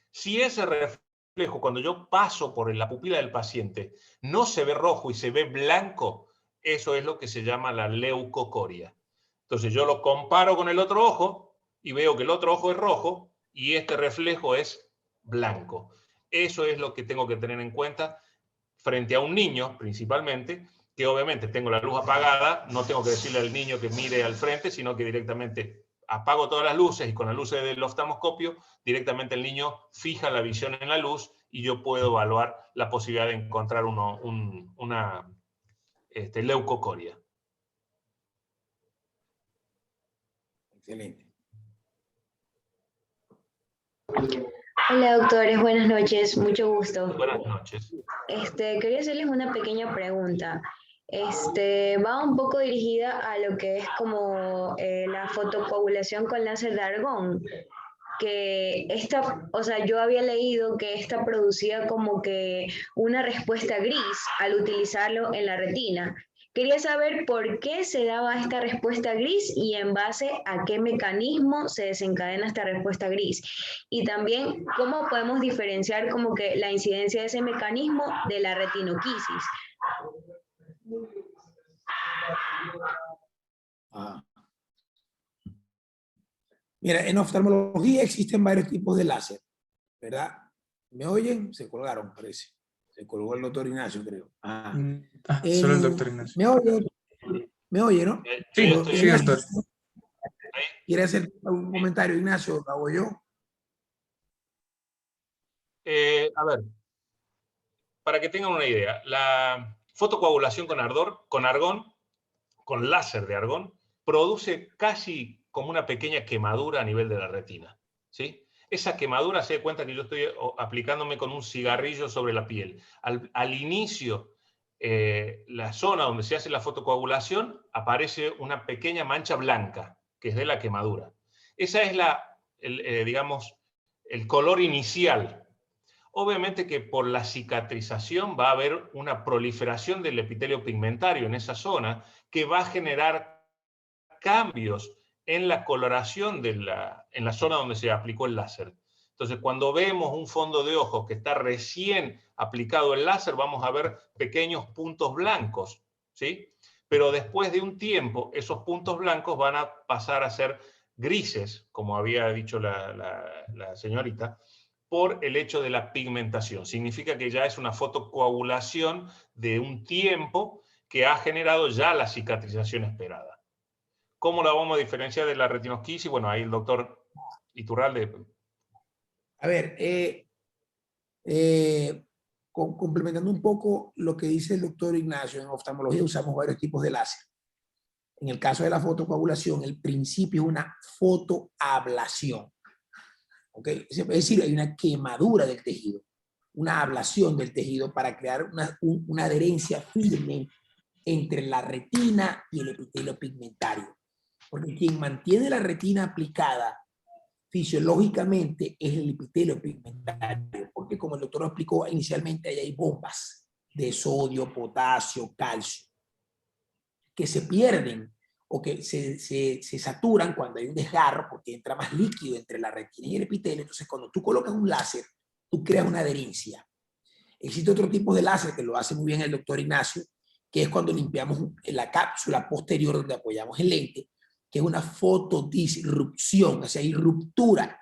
Si ese reflejo, cuando yo paso por la pupila del paciente, no se ve rojo y se ve blanco, eso es lo que se llama la leucocoria. Entonces yo lo comparo con el otro ojo y veo que el otro ojo es rojo y este reflejo es blanco. Eso es lo que tengo que tener en cuenta frente a un niño, principalmente, que obviamente tengo la luz apagada, no tengo que decirle al niño que mire al frente, sino que directamente apago todas las luces y con las luces del oftalmoscopio, directamente el niño fija la visión en la luz y yo puedo evaluar la posibilidad de encontrar una leucocoria. Excelente. Hola doctores, buenas noches, mucho gusto. Buenas noches. Quería hacerles una pequeña pregunta. Va un poco dirigida a lo que es como la fotocoagulación con láser de argón, que yo había leído que esta producía como que una respuesta gris al utilizarlo en la retina. Quería saber por qué se daba esta respuesta gris y en base a qué mecanismo se desencadena esta respuesta gris. Y también cómo podemos diferenciar como que la incidencia de ese mecanismo de la retinoquisis. Mira, en oftalmología existen varios tipos de láser, ¿verdad? ¿Me oyen? Se colgaron, parece. Se colgó el doctor Ignacio, creo. Solo el doctor Ignacio. ¿Me oye? ¿Me oye, no? Sí, sí, doctor. ¿Quiere hacer algún comentario, Ignacio? ¿Lo hago yo? A ver, para que tengan una idea, la fotocoagulación con argón, con láser de argón, produce casi como una pequeña quemadura a nivel de la retina, ¿sí? Esa quemadura se da cuenta que yo estoy aplicándome con un cigarrillo sobre la piel. Al inicio, la zona donde se hace la fotocoagulación, aparece una pequeña mancha blanca, que es de la quemadura. Esa es digamos, el color inicial. Obviamente que por la cicatrización va a haber una proliferación del epitelio pigmentario en esa zona que va a generar cambios en la coloración en la zona donde se aplicó el láser. Entonces, cuando vemos un fondo de ojo que está recién aplicado el láser, vamos a ver pequeños puntos blancos, ¿sí? Pero después de un tiempo, esos puntos blancos van a pasar a ser grises, como había dicho la señorita, por el hecho de la pigmentación. Significa que ya es una fotocoagulación de un tiempo que ha generado ya la cicatrización esperada. ¿Cómo la vamos a diferenciar de la retinoquisis? Bueno, ahí el doctor Iturralde. A ver, complementando un poco lo que dice el doctor Ignacio, en oftalmología usamos varios tipos de láser. En el caso de la fotocoagulación, el principio es una fotoablación. ¿ok? Es decir, hay una quemadura del tejido, una ablación del tejido para crear una adherencia firme entre la retina y el epitelio pigmentario. Porque quien mantiene la retina aplicada fisiológicamente es el epitelio pigmentario, porque como el doctor lo explicó inicialmente, ahí hay bombas de sodio, potasio, calcio, que se pierden o que se saturan cuando hay un desgarro, porque entra más líquido entre la retina y el epitelio. Entonces, cuando tú colocas un láser, tú creas una adherencia. Existe otro tipo de láser que lo hace muy bien el doctor Ignacio, que es cuando limpiamos la cápsula posterior donde apoyamos el lente, que es una fotodisrupción, o sea, hay ruptura.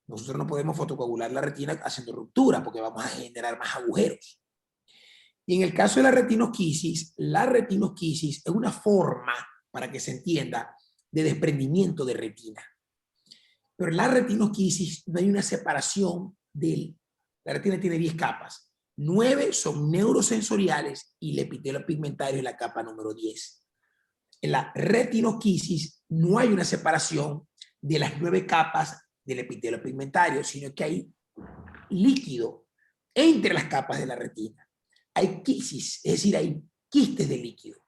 Nosotros no podemos fotocoagular la retina haciendo ruptura porque vamos a generar más agujeros. Y en el caso de la retinosquisis es una forma, para que se entienda, de desprendimiento de retina. Pero en la retinosquisis no hay una separación la retina tiene 10 capas. 9 son neurosensoriales y el epitelio pigmentario es la capa número 10. En la retinosquisis no hay una separación de las 9 capas del epitelio pigmentario, sino que hay líquido entre las capas de la retina. Hay quisis, es decir, hay quistes de líquido.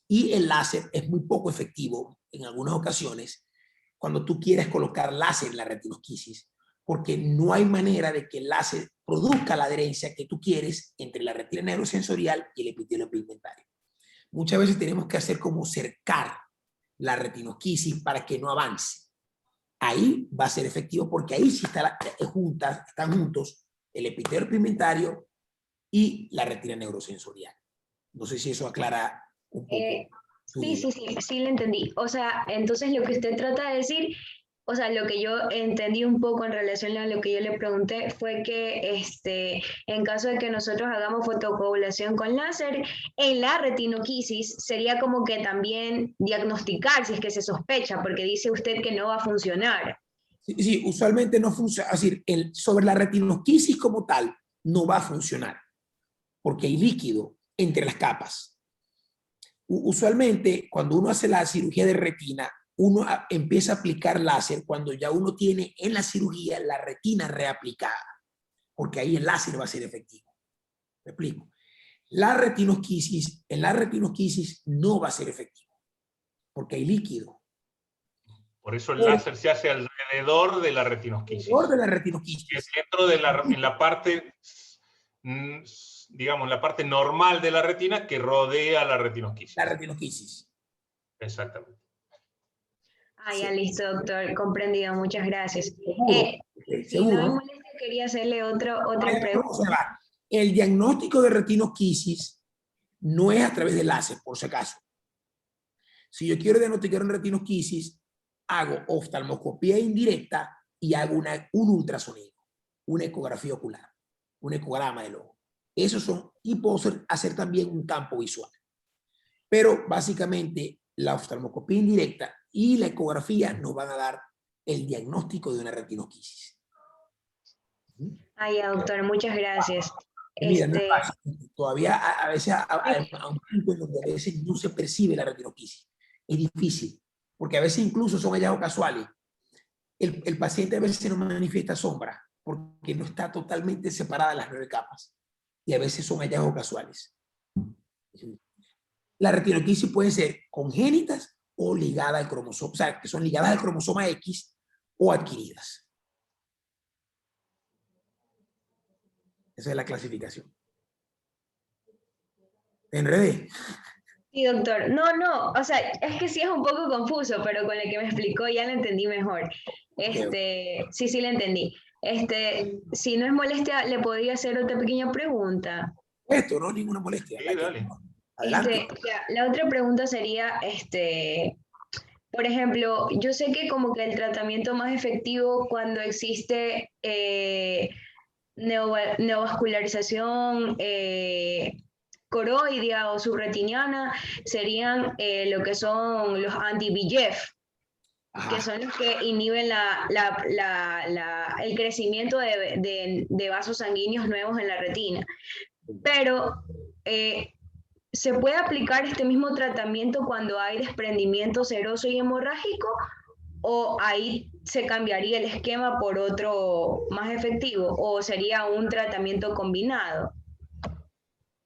Y el láser es muy poco efectivo en algunas ocasiones cuando tú quieres colocar láser en la retinosquisis, porque no hay manera de que el láser produzca la adherencia que tú quieres entre la retina neurosensorial y el epitelio pigmentario. Muchas veces tenemos que hacer como cercar la retinosquisis para que no avance. Ahí va a ser efectivo porque ahí sí están juntos el epitelio pigmentario y la retina neurosensorial. No sé si eso aclara un poco. Sí, le entendí. O sea, entonces lo que usted trata de decir, o sea, lo que yo entendí un poco en relación a lo que yo le pregunté fue que en caso de que nosotros hagamos fotocoagulación con láser, en la retinoquisis sería como que también diagnosticar si es que se sospecha, porque dice usted que no va a funcionar. Sí, usualmente no funciona. Es decir, sobre la retinosquisis como tal, no va a funcionar, porque hay líquido entre las capas. Usualmente, cuando uno hace la cirugía de retina, uno empieza a aplicar láser cuando ya uno tiene en la cirugía la retina reaplicada, porque ahí el láser va a ser efectivo. ¿Me explico? En la retinosquisis no va a ser efectivo, porque hay líquido. Por eso el láser se hace alrededor de la retinosquisis. Alrededor de la retinosquisis. Es dentro de en la parte, digamos, la parte normal de la retina que rodea la retinosquisis. La retinosquisis. Exactamente. Ya listo, doctor, comprendido, muchas gracias. Si ¿Seguro? no me molesta, quería hacerle otra pregunta. El diagnóstico de retinosquisis no es a través del láser, por si acaso. Si yo quiero diagnosticar una retinosquisis, hago oftalmoscopía indirecta y hago un ultrasonido, una ecografía ocular, un ecograma del ojo. Esos son, y puedo hacer también un campo visual. Pero básicamente la oftalmoscopía indirecta y la ecografía nos van a dar el diagnóstico de una retinosquisis. Ya, doctor, muchas gracias. Mira, no es fácil. Todavía a veces a un punto en donde a veces no se percibe la retinosquisis. Es difícil, porque a veces incluso son hallazgos casuales. El paciente a veces no manifiesta sombra, porque no está totalmente separada de las 9 capas. Y a veces son hallazgos casuales. La retinosquisis puede ser congénitas o ligadas al cromosoma, o sea, que son ligadas al cromosoma X o adquiridas. Esa es la clasificación. ¿Te enredé? Sí, doctor. No, o sea, es que sí es un poco confuso, pero con lo que me explicó ya lo entendí mejor. Sí, lo entendí. Si no es molestia, le podría hacer otra pequeña pregunta. Esto no es ninguna molestia. Sí, dale. Adelante. La otra pregunta sería, por ejemplo, yo sé que como que el tratamiento más efectivo cuando existe neovascularización coroidea o subretiniana serían lo que son los anti-VEGF, que son los que inhiben el crecimiento de vasos sanguíneos nuevos en la retina. Pero ¿se puede aplicar este mismo tratamiento cuando hay desprendimiento seroso y hemorrágico ¿O ahí se cambiaría el esquema por otro más efectivo? ¿O sería un tratamiento combinado?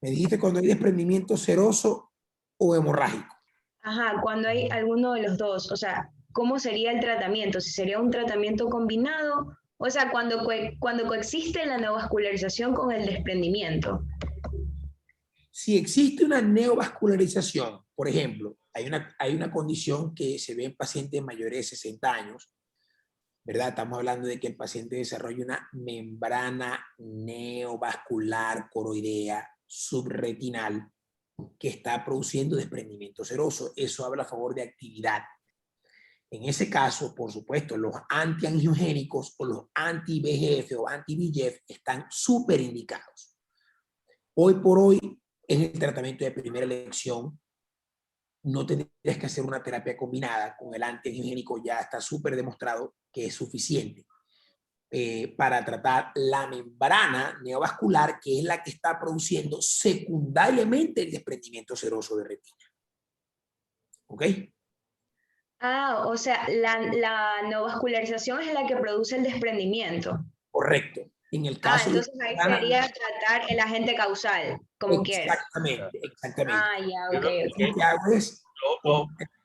Me dijiste cuando hay desprendimiento seroso o hemorrágico. Ajá, cuando hay alguno de los dos, o sea, ¿cómo sería el tratamiento? ¿Si sería un tratamiento combinado? O sea, cuando coexiste la neovascularización con el desprendimiento. Si existe una neovascularización, por ejemplo, hay una condición que se ve en pacientes mayores de 60 años, ¿verdad? Estamos hablando de que el paciente desarrolla una membrana neovascular coroidea subretinal que está produciendo desprendimiento seroso. Eso habla a favor de actividad. En ese caso, por supuesto, los antiangiogénicos o los anti-VEGF o anti-VEGF están súper indicados. Hoy por hoy, en el tratamiento de primera elección, no tendrías que hacer una terapia combinada con el antiangiogénico, ya está súper demostrado que es suficiente para tratar la membrana neovascular, que es la que está produciendo secundariamente el desprendimiento seroso de retina. ¿Ok? Ah, o sea, la neovascularización es la que produce el desprendimiento. Correcto. En el Ah, caso de entonces ahí sería tratar el agente causal, como quiera. exactamente, exactamente. Ah, ya, ok, Pero, ok. Lo que hago es,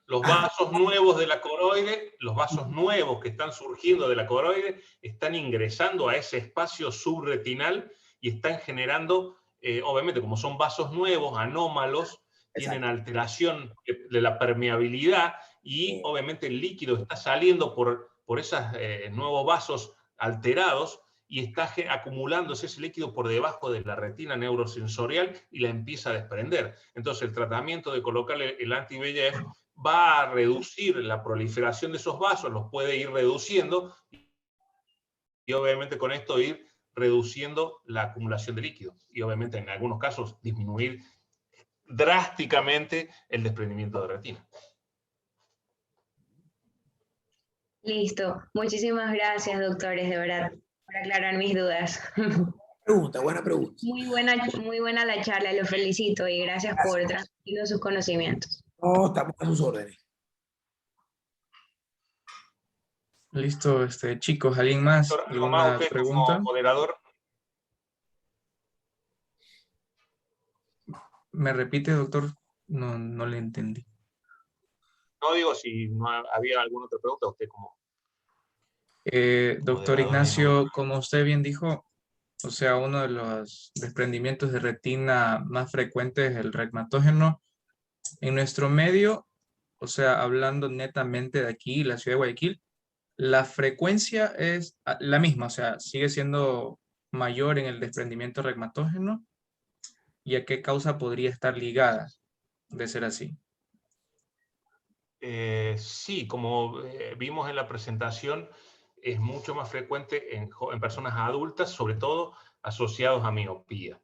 los vasos nuevos de la coroide, los vasos nuevos que están surgiendo de la coroide, están ingresando a ese espacio subretinal y están generando, obviamente como son vasos nuevos, anómalos, tienen exacto. alteración de la permeabilidad y obviamente el líquido está saliendo por esos nuevos vasos alterados y está acumulándose ese líquido por debajo de la retina neurosensorial y la empieza a desprender. Entonces el tratamiento de colocarle el anti-VEGF va a reducir la proliferación de esos vasos, los puede ir reduciendo y obviamente con esto ir reduciendo la acumulación de líquido y obviamente en algunos casos disminuir drásticamente el desprendimiento de retina. Listo. Muchísimas gracias, doctores, de verdad, por aclarar mis dudas. Pregunta, buena pregunta. Muy buena la charla, lo felicito y gracias por Gracias. transmitirnos sus conocimientos. No, estamos a sus órdenes. Listo, chicos, ¿alguien más? Doctor, ¿algo más ¿Alguna usted como pregunta? moderador? ¿Me repite, doctor? No, no le entendí. No digo si no había alguna otra pregunta, usted como Doctor moderador. Ignacio, como usted bien dijo, o sea, uno de los desprendimientos de retina más frecuentes es el reumatógeno. En nuestro medio, o sea, hablando netamente de aquí, la ciudad de Guayaquil, la frecuencia es la misma, o sea, sigue siendo mayor en el desprendimiento reumatógeno. ¿Y a qué causa podría estar ligada de ser así? Sí, como vimos en la presentación, es mucho más frecuente en personas adultas, sobre todo asociados a miopía,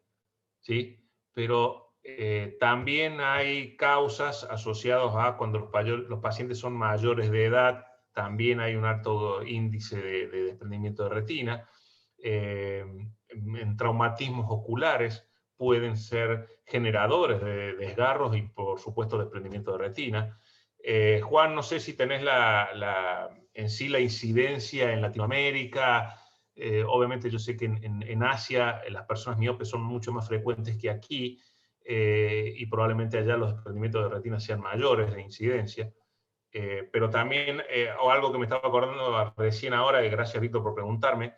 ¿sí? Pero también hay causas asociadas a cuando los pacientes son mayores de edad, también hay un alto índice de desprendimiento de retina. En traumatismos oculares pueden ser generadores de desgarros y, por supuesto, desprendimiento de retina. Juan, no sé si tenés en sí la incidencia en Latinoamérica. Obviamente yo sé que en Asia las personas miopes son mucho más frecuentes que aquí y probablemente allá los desprendimientos de retina sean mayores de incidencia. Pero también, o algo que me estaba acordando recién ahora, y gracias Víctor por preguntarme,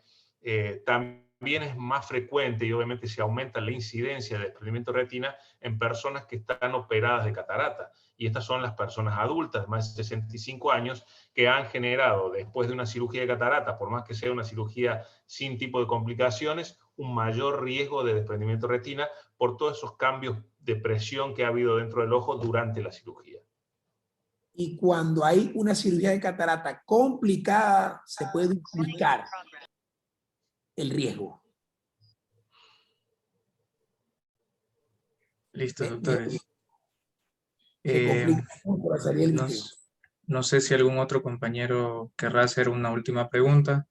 también es más frecuente y obviamente se aumenta la incidencia de desprendimiento de retina en personas que están operadas de catarata. Y estas son las personas adultas de más de 65 años que han generado, después de una cirugía de catarata, por más que sea una cirugía sin tipo de complicaciones, un mayor riesgo de desprendimiento de retina por todos esos cambios de presión que ha habido dentro del ojo durante la cirugía. Y cuando hay una cirugía de catarata complicada, se puede duplicar el riesgo. Listo, doctores. Se complica mucho la salida del No, líquido. no sé si algún otro compañero querrá hacer una última pregunta.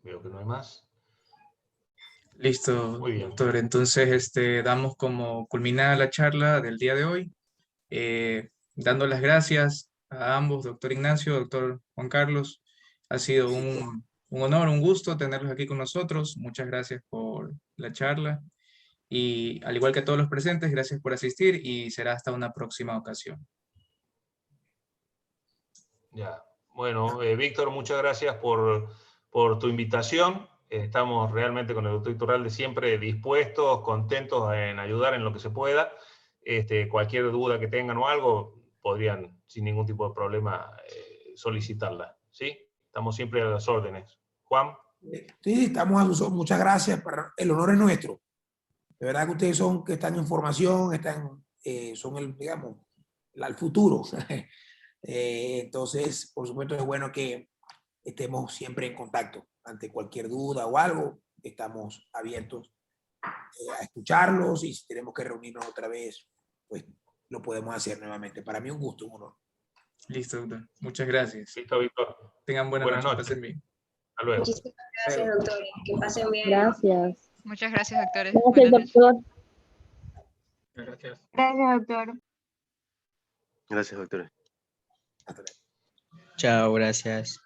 Veo que no hay más. Listo, Muy bien. doctor. Entonces, damos como culminada la charla del día de hoy, dando las gracias a ambos, doctor Ignacio, doctor Juan Carlos. Ha sido un honor, un gusto tenerlos aquí con nosotros. Muchas gracias por la charla. Y al igual que a todos los presentes, gracias por asistir y será hasta una próxima ocasión. Ya. Bueno, Víctor, muchas gracias por tu invitación. Estamos realmente con el doctor Iturralde siempre dispuestos, contentos en ayudar en lo que se pueda. Cualquier duda que tengan o algo, podrían sin ningún tipo de problema solicitarla. ¿Sí? Estamos siempre a las órdenes. Juan. Sí, estamos a sus órdenes. Muchas gracias. El honor es nuestro. De verdad que ustedes son que están en formación, son digamos, el futuro. Entonces, por supuesto, es bueno que estemos siempre en contacto. Ante cualquier duda o algo, estamos abiertos a escucharlos, y si tenemos que reunirnos otra vez, pues lo podemos hacer nuevamente. Para mí un gusto, un honor. Listo, doctor. Muchas gracias. Listo, Víctor. Tengan buenas Buenas noches. noches. Pasen bien. Hasta luego. Muchísimas gracias, doctor. Que pasen bien. Gracias. Muchas gracias, doctores. Gracias, Buenas noches. doctor. Gracias. Gracias, doctor. Gracias, doctor. Hasta luego. Chao, gracias.